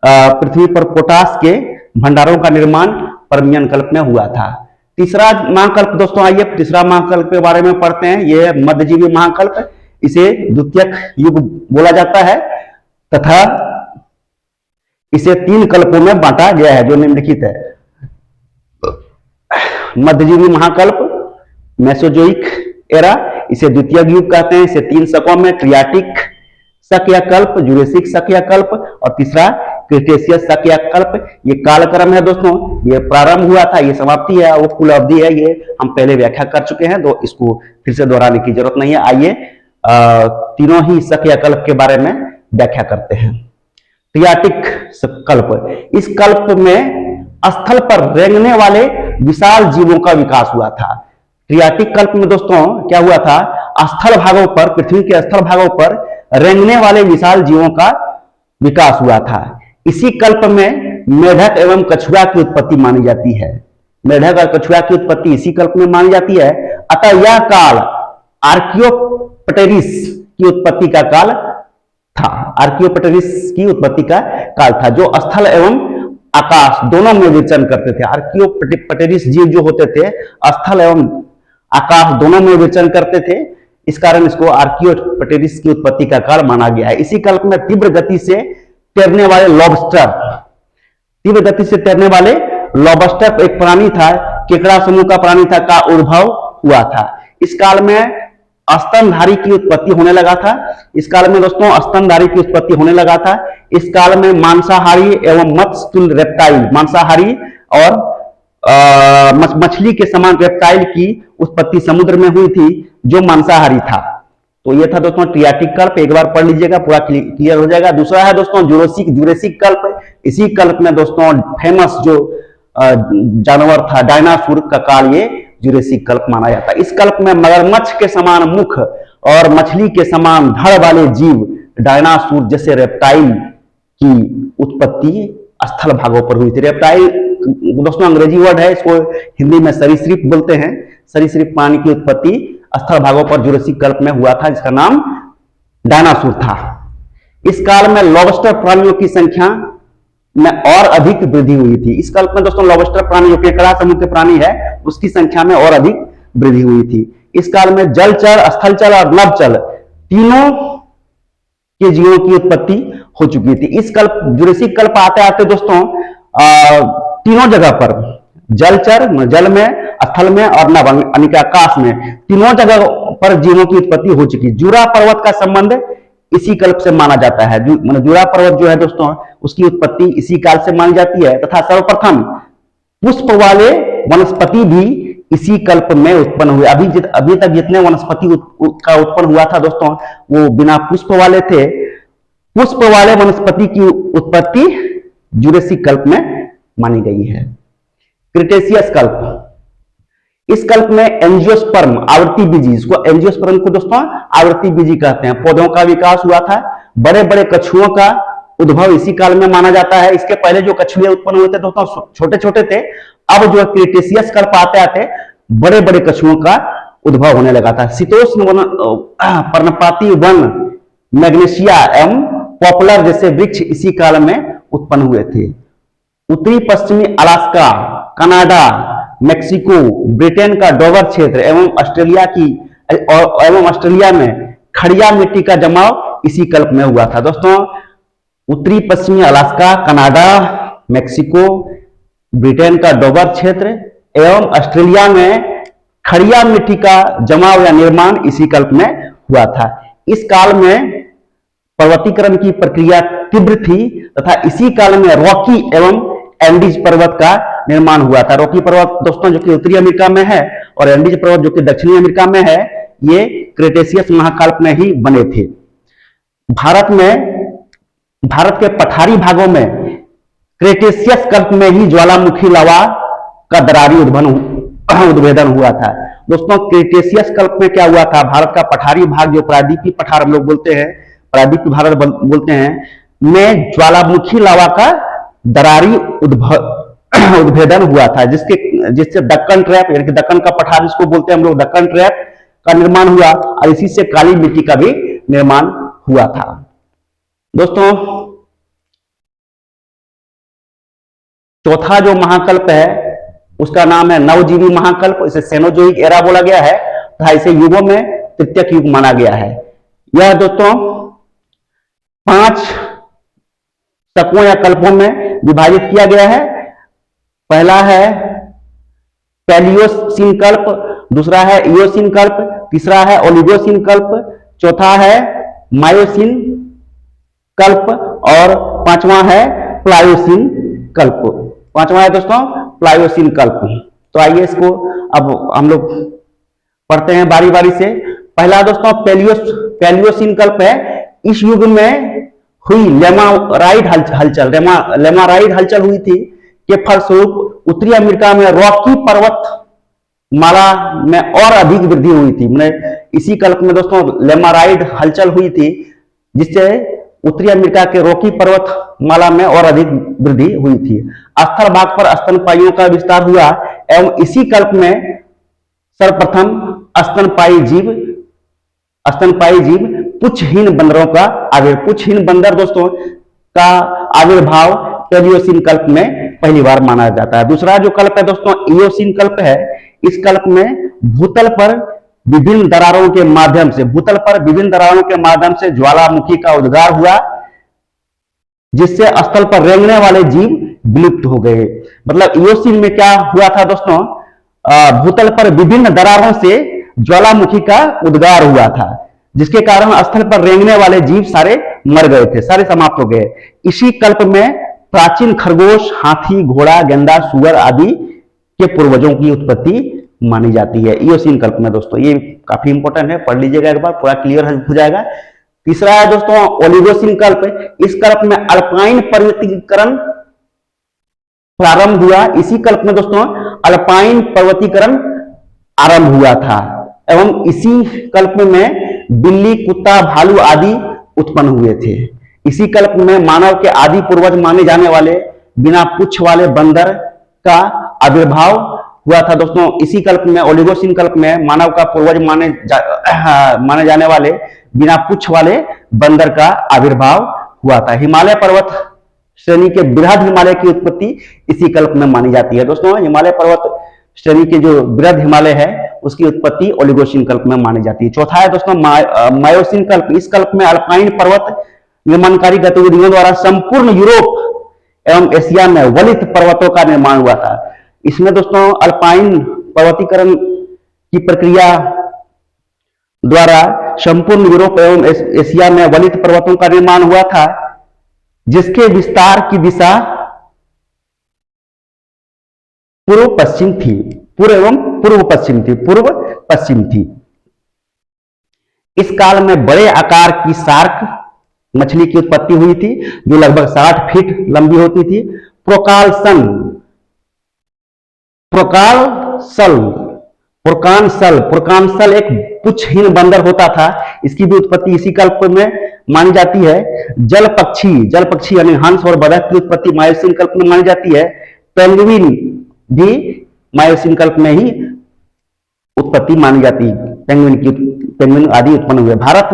पृथ्वी पर पोटास के भंडारों का निर्माण पर्मियन कल्प में हुआ था। तीसरा महाकल्प दोस्तों, आइए तीसरा महाकल्प के बारे में पढ़ते हैं। यह मध्यजीवी महाकल्प, इसे द्वितीयक युग बोला जाता है तथा इसे 3 कल्पों में बांटा गया है जो निम्नलिखित है। मध्यजीवी महाकल्प, मेसोजोइक एरा, इसे द्वितीय युग कहते हैं। इसे 3 शकों में ट्रियाटिक शक या कल्प, जुरेसिक शक या कल्प और तीसरा क्रिटेशियस शक या कल्प। ये कालक्रम है दोस्तों, ये प्रारंभ हुआ था, ये समाप्ति है, वो कुल अवधि है, ये हम पहले व्याख्या कर चुके हैं, तो इसको फिर से दोहराने की जरूरत नहीं है। आइए तीनों ही शक या कल्प के बारे में व्याख्या करते हैं। ट्रियाटिक कल्प, इस कल्प में स्थल पर रेंगने वाले विशाल जीवों का विकास हुआ था। ट्रियाटिक कल्प में दोस्तों क्या हुआ था, स्थल भागों पर, पृथ्वी के स्थल भागों पर रेंगने वाले विशाल जीवों का विकास हुआ था। इसी कल्प में मेढक एवं कछुआ की उत्पत्ति मानी जाती है। मेढक और कछुआ की उत्पत्ति इसी कल्प में मानी जाती है। अतः यह काल आर्कियोप्टेरिस की उत्पत्ति का काल था। आर्कियोप्टेरिस की उत्पत्ति का काल था, जो स्थल एवं आकाश दोनों में विचरण करते थे। आर्कियोप्टेरिस जीव जो होते थे स्थल एवं आकाश दोनों में विचरण करते थे, इस कारण इसको आर्कियोप्टेरिस की उत्पत्ति का काल माना गया है। इसी कल्प में तीव्र गति से तैरने वाले लॉबस्टर एक प्राणी था, केकड़ा समूह का प्राणी था, का उद्भव हुआ था। इस काल में स्तनधारी की उत्पत्ति होने लगा था। इस काल में दोस्तों स्तनधारी की उत्पत्ति होने लगा था। इस काल में मांसाहारी एवं मत्स्य रेप्टाइल, मांसाहारी और मछली के समान रेप्टाइल की उत्पत्ति समुद्र में हुई थी, जो मांसाहारी था। तो ये था दोस्तों ट्रियाटिक कल्प, एक बार पढ़ लीजिएगा, पूरा क्लियर हो जाएगा। दूसरा है दोस्तों जुरेसिक कल्प। इसी कल्प में दोस्तों फेमस जो जानवर था डायनासोर का काल ये जुरेसिक कल्प माना जाता है। इस कल्प में मगरमच्छ के समान मुख और मछली के समान धड़ वाले जीव डायनासोर जैसे रेप्टाइल की उत्पत्ति स्थल भागों पर हुई थी। रेप्टाइल दोस्तों अंग्रेजी वर्ड है, इसको हिंदी में सरीसृप बोलते हैं। सरीसृप प्राणी की उत्पत्ति स्थल भागों पर जुरेसिक कल्प में हुआ था, जिसका नाम डायनासोर था। इस काल में लॉबस्टर प्राणियों की संख्या में और अधिक वृद्धि हुई थी। इस कल्प में दोस्तों लॉबस्टर प्राणी जो केकड़ा समूह के प्राणी है, उसकी संख्या में और अधिक वृद्धि हुई थी। इस काल में जलचर, स्थलचर और नभचर तीनों के जीवों की उत्पत्ति हो चुकी थी। इस कल्प जुरेसिक कल्प आते आते दोस्तों तीनों जगह पर, जलचर जल में, स्थल में और नभ यानी कि आकाश में, तीनों जगह पर जीवों की उत्पत्ति हो चुकी। जूरा पर्वत का संबंध इसी कल्प से माना जाता है। जूरा पर्वत जो है दोस्तों उसकी उत्पत्ति इसी काल से मानी जाती है तथा सर्वप्रथम पुष्प वाले वनस्पति भी इसी कल्प में उत्पन्न हुए। अभी तक जितने वनस्पति का उत्पन्न हुआ था दोस्तों वो बिना पुष्प वाले थे। पुष्प वाले वनस्पति की उत्पत्ति जुरेसिक कल्प में मानी गई है। क्रिटेशियस कल्प, इस कल्प में एंजियोस्पर्म आवृत्ति बीजी, इसको एंजियोस्पर्म को दोस्तों आवृत्ति बीजी कहते हैं, पौधों का विकास हुआ था। बड़े बड़े कछुओं का उद्भव इसी काल में माना जाता है। इसके पहले जो कछुए उत्पन्न हुए थे दोस्तों छोटे छोटे थे। अब जो क्रिटेशियस कल्प आते आते बड़े बड़े कछुओं का उद्भव होने लगा था। शीतोष्ण वन पर्णपाती वन, मैग्नेशिया एवं पॉपुलर जैसे वृक्ष इसी काल में उत्पन्न हुए थे। उत्तरी पश्चिमी अलास्का, कनाडा, मेक्सिको, ब्रिटेन का डोवर क्षेत्र एवं ऑस्ट्रेलिया में खड़िया मिट्टी का जमाव इसी कल्प में हुआ था। दोस्तों, उत्तरी पश्चिमी अलास्का, कनाडा, मेक्सिको, ब्रिटेन का डोवर क्षेत्र एवं ऑस्ट्रेलिया में खड़िया मिट्टी का जमाव या निर्माण इसी कल्प में हुआ था। इस काल में पर्वतीकरण की प्रक्रिया तीव्र थी तथा इसी काल में रॉकी एवं एंडीज पर्वत का निर्माण हुआ था। रॉकी पर्वत दोस्तों जो कि उत्तरी अमेरिका में है और एंडीज पर्वत जो कि दक्षिणी अमेरिका में है, ये क्रेटेशियस महाकल्प में ही बने थे। भारत के पठारी भागों में क्रेटेशियस कल्प में ही ज्वालामुखी लावा का दरारी उद्भेदन हुआ था। दोस्तों, क्रेटेशियस कल्प में क्या हुआ था, भारत का पठारी भाग जो प्रायद्वीपीय पठार हम लोग बोलते हैं, प्रायद्वीपीय भारत बोलते हैं, में ज्वालामुखी लावा का दरारी उद्भेदन हुआ था, जिससे दक्कन ट्रैप यानी कि दक्कन का पठार जिसको बोलते हैं हम लोग, दक्कन ट्रैप का निर्माण हुआ और इसी से काली मिट्टी का भी निर्माण हुआ था। दोस्तों, चौथा जो महाकल्प है उसका नाम है नवजीवी महाकल्प। इसे सेनोजोइक एरा बोला गया है तथा इसे युगों में तृतीयक युग माना गया है। यह दोस्तों 5 शकों या कल्पों में विभाजित किया गया है। पहला है पैलियोसीन कल्प, दूसरा है इयोसीन कल्प, तीसरा है ओलिगोसीन कल्प, चौथा है मायोसीन कल्प और पांचवा है प्लायोसीन कल्प। पांचवा है दोस्तों प्लायोसीन कल्प। तो आइए इसको अब हम लोग पढ़ते हैं बारी बारी से। पहला दोस्तों पैलियोसीन कल्प है। इस युग में हुई लेमाराइड हलचल हुई थी के फलस्वरूप उत्तरी अमेरिका में रॉकी पर्वत माला में और अधिक वृद्धि हुई थी। मैंने इसी कल्प में दोस्तों लेमाराइड हलचल हुई थी जिससे उत्तरी अमेरिका के रॉकी पर्वत माला में और अधिक वृद्धि हुई थी। स्थल भाग पर स्तनपाइयों का विस्तार हुआ एवं इसी कल्प में सर्वप्रथम स्तनपाई जीव पुच्छहीन बंदरों का पुच्छहीन बंदर दोस्तों का आविर्भाव पैलियोसीन कल्प में पहली बार माना जाता है। दूसरा जो कल्प है दोस्तों इयोसीन कल्प है। इस कल्प में भूतल पर विभिन्न दरारों के माध्यम से ज्वालामुखी का उद्गार हुआ जिससे स्थल पर रेंगने वाले जीव विलुप्त हो गए। मतलब इयोसीन में क्या हुआ था दोस्तों, भूतल पर विभिन्न दरारों से ज्वालामुखी का उद्गार हुआ था जिसके कारण स्थल पर रेंगने वाले जीव सारे मर गए थे, सारे समाप्त हो गए। इसी कल्प में प्राचीन खरगोश, हाथी, घोड़ा, गेंडा, सुअर आदि के पूर्वजों की उत्पत्ति मानी जाती है इयोसीन कल्प में। दोस्तों ये काफी इंपॉर्टेंट है, पढ़ लीजिएगा एक बार, पूरा क्लियर हो जाएगा। तीसरा है दोस्तों ओलिगोसीन कल्प। इस कल्प में अल्पाइन पर्वतीकरण प्रारंभ हुआ। इसी कल्प में दोस्तों अल्पाइन पर्वतीकरण आरंभ हुआ था एवं इसी कल्प में बिल्ली, कुत्ता, भालू आदि उत्पन्न हुए थे। इसी कल्प में मानव के आदि पूर्वज माने जाने वाले बिना पूंछ वाले बंदर का आविर्भाव हुआ था। दोस्तों इसी कल्प में ओलिगोसीन कल्प में मानव का पूर्वज माने जाने वाले बिना पूंछ वाले बंदर का आविर्भाव हुआ था। हिमालय पर्वत श्रेणी के बृहद हिमालय की उत्पत्ति इसी कल्प में मानी जाती है। दोस्तों हिमालय पर्वत श्रेणी के जो बृहद हिमालय है उसकी उत्पत्ति ओलिगोसीन कल्प में मानी जाती है। चौथा है दोस्तों मायोसीन कल्प। इस कल्प में अल्पाइन पर्वत निर्माणकारी गतिविधियों द्वारा संपूर्ण यूरोप एवं एशिया में वलित पर्वतों का निर्माण हुआ था। इसमें दोस्तों अल्पाइन पर्वतीकरण की प्रक्रिया द्वारा संपूर्ण यूरोप एवं एशिया में वलित पर्वतों का निर्माण हुआ था जिसके विस्तार की दिशा पूर्व पश्चिम थी। इस काल में बड़े आकार की शार्क मछली की उत्पत्ति हुई थी जो लगभग 60 फीट लंबी होती थी। प्रोकांसल एक पुच्छहीन बंदर होता था। इसकी भी उत्पत्ति इसी कल्प में मानी जाती है। जल पक्षी यानी हंस और बतख की उत्पत्ति मायोसीन कल्प में मानी जाती है। पेंगुइन भी मायोसीन कल्प में ही उत्पत्ति मानी जाती है, पेंगुइन आदि उत्पन्न हुए। भारत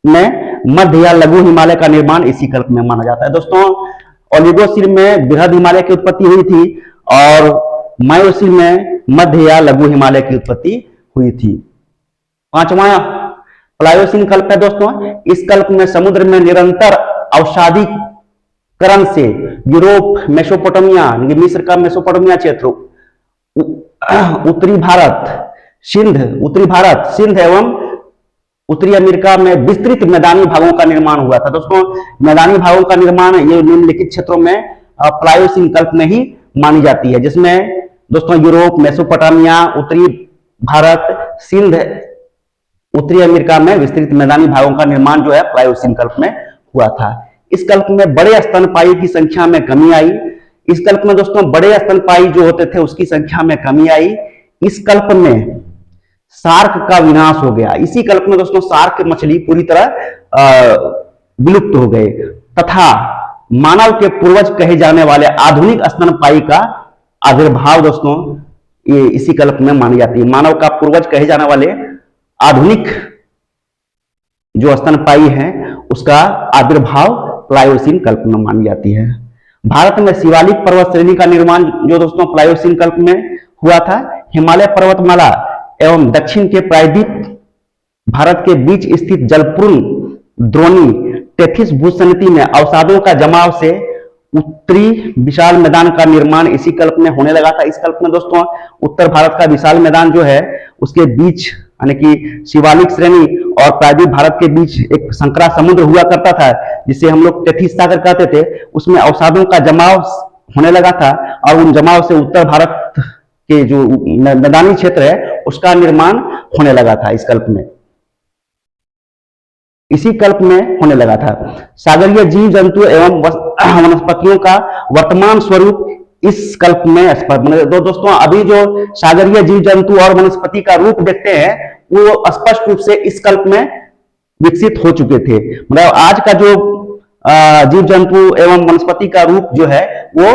में मध्य या लघु हिमालय का निर्माण इसी कल्प में माना जाता है। दोस्तों ओलिगोसीन में बृहद हिमालय की उत्पत्ति हुई थी और मायोसीन में मध्य या लघु हिमालय की उत्पत्ति हुई थी। पांचवा प्लायोसीन कल्प है दोस्तों। इस कल्प में समुद्र में निरंतर अवसादीकरण से यूरोप, मेसोपोटामिया, मिस्र का मेसोपोटामिया क्षेत्र, उत्तरी भारत, सिंध एवं उत्तरी अमेरिका में विस्तृत मैदानी भागों का निर्माण हुआ था। दोस्तों मैदानी भागों का निर्माण ये निम्नलिखित क्षेत्रों में प्लायोसीन कल्प में ही मानी जाती है, जिसमें दोस्तों यूरोप, मेसोपोटामिया, उत्तरी भारत, सिंध, उत्तरी अमेरिका में विस्तृत मैदानी भागों का निर्माण जो है प्लायोसीन कल्प में हुआ था। इस कल्प में बड़े स्तनपायी की संख्या में कमी आई। इस कल्प में दोस्तों बड़े स्तनपायी जो होते थे उसकी संख्या में कमी आई। इस कल्प में शार्क का विनाश हो गया। इसी कल्प में दोस्तों शार्क मछली पूरी तरह विलुप्त हो गए तथा मानव के पूर्वज कहे जाने वाले आधुनिक स्तनपायी का आविर्भाव दोस्तों ये इसी कल्प में मानी जाती है। मानव का पूर्वज कहे जाने वाले आधुनिक जो स्तनपायी हैं उसका आविर्भाव प्लायोसीन कल्प में मानी जाती है। भारत में शिवालिक पर्वत श्रेणी का निर्माण जो दोस्तों प्लायोसीन कल्प में हुआ था। हिमालय पर्वतमाला एवं दक्षिण के प्रायद्वीप भारत के बीच स्थित जलपूर्ण द्रोणी टेथिस भूसंगति में अवसादों का जमाव से उत्तरी विशाल मैदान का निर्माण इसी कल्प में होने लगा था। इस कल्प में दोस्तों उत्तर भारत का विशाल मैदान जो है उसके बीच यानी कि शिवालिक श्रेणी और प्रायद्वीप भारत के बीच एक संकरा समुद्र हुआ करता था जिसे हम लोग टेथिस सागर कहते थे। उसमें अवसादों का जमाव होने लगा था और उन जमाव से उत्तर भारत के जो मैदानी क्षेत्र है उसका निर्माण होने लगा था। इस कल्प में इसी कल्प में होने लगा था। सागरीय जीव जंतु एवं वनस्पतियों का वर्तमान स्वरूप इस कल्प में स्पष्ट। दोस्तों अभी जो सागरीय जीव जंतु और वनस्पति का रूप देखते हैं वो स्पष्ट रूप से इस कल्प में विकसित हो चुके थे। मतलब आज का जो जीव जंतु एवं वनस्पति का रूप जो है वो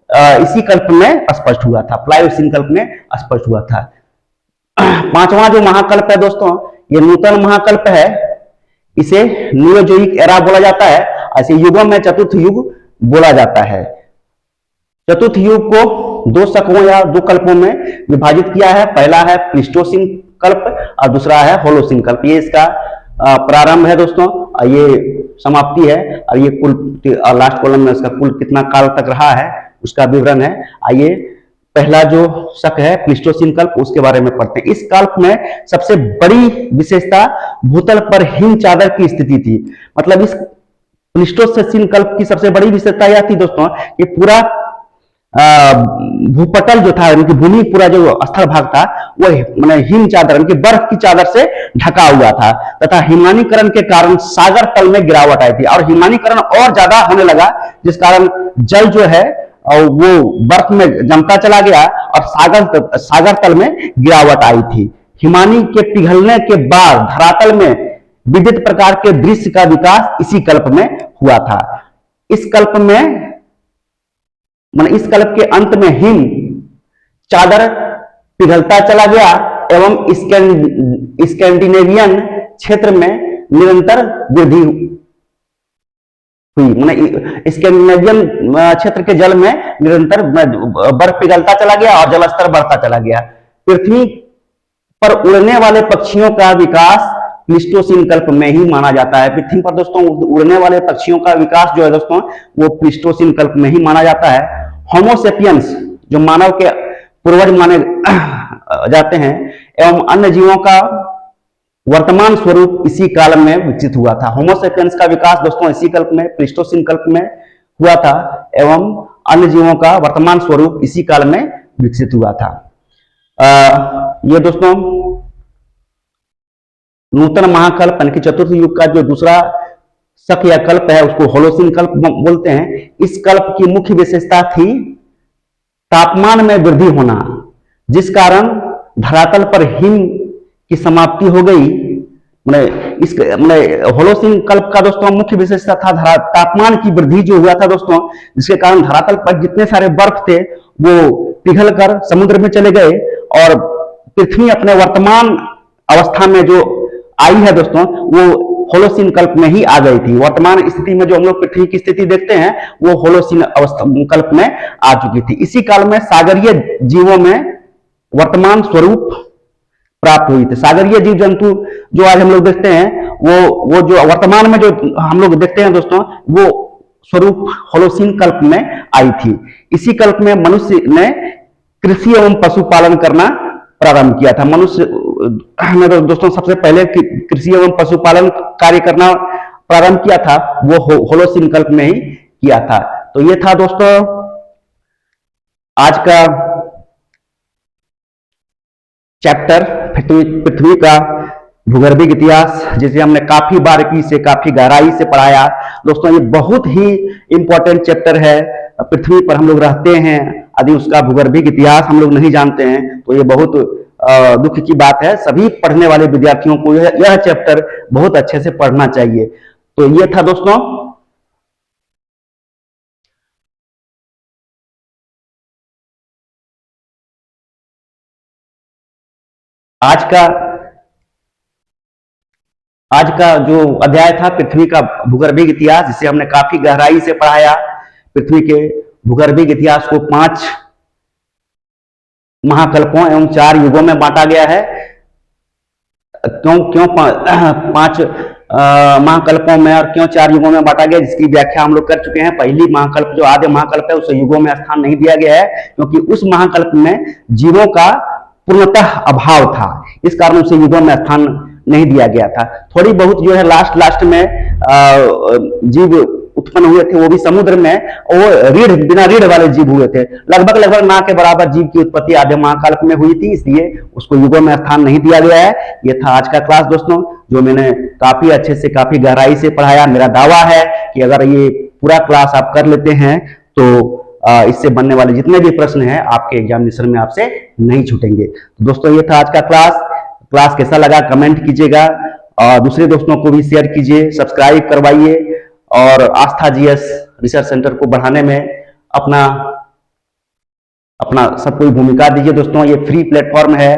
इसी कल्प में स्पष्ट हुआ था, प्लायोसीन कल्प में स्पष्ट हुआ था। पांचवा जो महाकल्प है दोस्तों ये नूतन महाकल्प है। इसे नियोजोइक एरा बोला जाता है। ऐसे युगों में चतुर्थ युग बोला जाता है। चतुर्थ युग को दो शकों या दो कल्पों में विभाजित किया है। पहला है प्लीस्टोसीन कल्प और दूसरा है होलोसीन कल्प। ये इसका प्रारंभ है दोस्तों, ये समाप्ति है और ये कुल लास्ट कॉलम में इसका कुल कितना काल तक रहा है उसका विवरण है। आइए पहला जो शक है प्लीस्टोसीन कल्प उसके बारे में पढ़ते हैं। इस कल्प में सबसे बड़ी विशेषता भूतल पर हिम चादर की स्थिति थी। मतलब इस प्लीस्टोसीन कल्प की सबसे बड़ी विशेषता यह थी दोस्तों कि पूरा भूपटल जो था उनकी भूमि पूरा जो स्थल भाग था वो मैंने हिम चादर उनकी बर्फ की चादर से ढका हुआ था तथा हिमानीकरण के कारण सागर तल में गिरावट आई थी और हिमानीकरण और ज्यादा होने लगा जिस कारण जल जो है और वो बर्फ में जमता चला गया और सागर तल में गिरावट आई थी। हिमानी के पिघलने के बाद धरातल में विविध प्रकार के दृश्य का विकास इसी कल्प में हुआ था। इस कल्प के अंत में हिम चादर पिघलता चला गया एवं स्कैंडिनेवियन क्षेत्र में निरंतर वृद्धि हुई। माने स्कैंडिनेवियन क्षेत्र के जल में निरंतर बर्फ पिघलता चला गया और जलस्तर बढ़ता चला गया। पृथ्वी पर उड़ने वाले पक्षियों का विकास प्लीस्टोसीन कल्प में ही माना जाता है। पृथ्वी पर दोस्तों उड़ने वाले पक्षियों का विकास जो है दोस्तों वो प्लीस्टोसीन कल्प में ही माना जाता है। होमोसेपियंस जो मानव के पूर्वज माने जाते हैं एवं अन्य जीवों का वर्तमान स्वरूप इसी काल में विकसित हुआ था। होमोसेपियंस का विकास दोस्तों इसी कल्प में प्लीस्टोसीन कल्प में हुआ था एवं अन्य जीवों का वर्तमान स्वरूप इसी काल में विकसित हुआ था। ये दोस्तों नूतन महाकल्प यानी कि चतुर्थ युग का जो दूसरा शक या कल्प है उसको होलोसीन कल्प बोलते हैं। इस कल्प की मुख्य विशेषता थी तापमान में वृद्धि होना जिस कारण धरातल पर हिम की समाप्ति हो गई। होलोसीन कल्प का दोस्तों मुख्य विशेषता था तापमान की वृद्धि जो हुआ था दोस्तों जिसके कारण धरातल पर जितने सारे बर्फ थे वो पिघल कर समुद्र में चले गए और पृथ्वी अपने वर्तमान अवस्था में जो आई है दोस्तों, वो होलोसीन कल्प में ही आ गई थी। वर्तमान स्थिति में जो हम लोग पृथ्वी की स्थिति देखते हैं वो होलोसीन अवस्था कल्प में आ चुकी थी। इसी काल में सागरीय जीवों में वर्तमान स्वरूप प्राप्त हुई थी। सागरीय जीव जंतु जो आज हम लोग देखते हैं वो जो वर्तमान में जो हम लोग देखते हैं दोस्तों, वो स्वरूप होलोसीन कल्प में आई थी। इसी कल्प में मनुष्य ने कृषि एवं पशुपालन करना प्रारंभ किया था। मनुष्य ने दोस्तों सबसे पहले कृषि एवं पशुपालन कार्य करना प्रारंभ किया था, वो होलोसीन कल्प में ही किया था। तो ये था दोस्तों आज का चैप्टर, पृथ्वी का भूगर्भिक इतिहास, जिसे हमने काफी बारीकी से, काफी गहराई से पढ़ाया। दोस्तों ये बहुत ही इंपॉर्टेंट चैप्टर है। पृथ्वी पर हम लोग रहते हैं, यदि उसका भूगर्भिक इतिहास हम लोग नहीं जानते हैं तो ये बहुत दुख की बात है। सभी पढ़ने वाले विद्यार्थियों को यह चैप्टर बहुत अच्छे से पढ़ना चाहिए। तो ये था दोस्तों आज का जो अध्याय था पृथ्वी का भूगर्भिक इतिहास, जिसे हमने काफी गहराई से पढ़ाया। पृथ्वी के भूगर्भिक इतिहास को 5 महाकल्पों एवं 4 युगों में बांटा गया है। क्यों 5 महाकल्पों में और क्यों 4 युगों में बांटा गया, जिसकी व्याख्या हम लोग कर चुके हैं। पहली महाकल्प जो आद्य महाकल्प है, उसे युगों में स्थान नहीं दिया गया है, क्योंकि उस महाकल्प में जीवों का पूर्णतः अभाव था। इस कारण उसे युगों में स्थान नहीं दिया गया था। थोड़ी बहुत जो है लास्ट में जीव उत्पन्न हुए थे, वो भी समुद्र में, वो बिना रीढ़ वाले जीव हुए थे। लगभग ना के बराबर जीव की उत्पत्ति आद्य महाकाल में हुई थी, इसलिए उसको युगों में स्थान नहीं दिया गया है। ये था आज का क्लास दोस्तों, जो मैंने काफी अच्छे से, काफी गहराई से पढ़ाया। मेरा दावा है कि अगर ये पूरा क्लास आप कर लेते हैं तो इससे बनने वाले जितने भी प्रश्न हैं आपके एग्जामिनेशन में आपसे नहीं छूटेंगे। तो दोस्तों ये था आज का क्लास कैसा लगा कमेंट कीजिएगा, और दूसरे दोस्तों को भी शेयर कीजिए, सब्सक्राइब करवाइए, और आस्था जीएस रिसर्च सेंटर को बढ़ाने में अपना सब कोई भूमिका दीजिए दोस्तों। ये फ्री प्लेटफॉर्म है,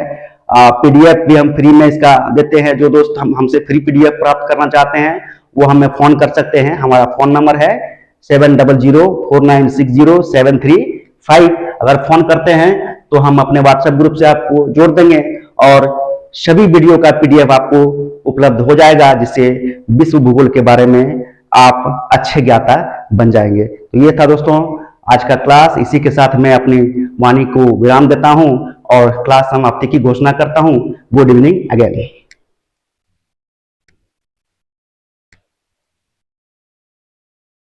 पीडीएफ भी हम फ्री में इसका देते हैं। जो दोस्त हमसे फ्री पीडीएफ प्राप्त करना चाहते हैं वो हमें फोन कर सकते हैं। हमारा फोन नंबर है 7004960735। अगर फोन करते हैं तो हम अपने व्हाट्सएप ग्रुप से आपको जोड़ देंगे, और सभी वीडियो का पीडीएफ आपको उपलब्ध हो जाएगा, जिससे विश्व भूगोल के बारे में आप अच्छे ज्ञाता बन जाएंगे। तो ये था दोस्तों आज का क्लास। इसी के साथ मैं अपनी वाणी को विराम देता हूं और क्लास समाप्ति की घोषणा करता हूं। Good evening again.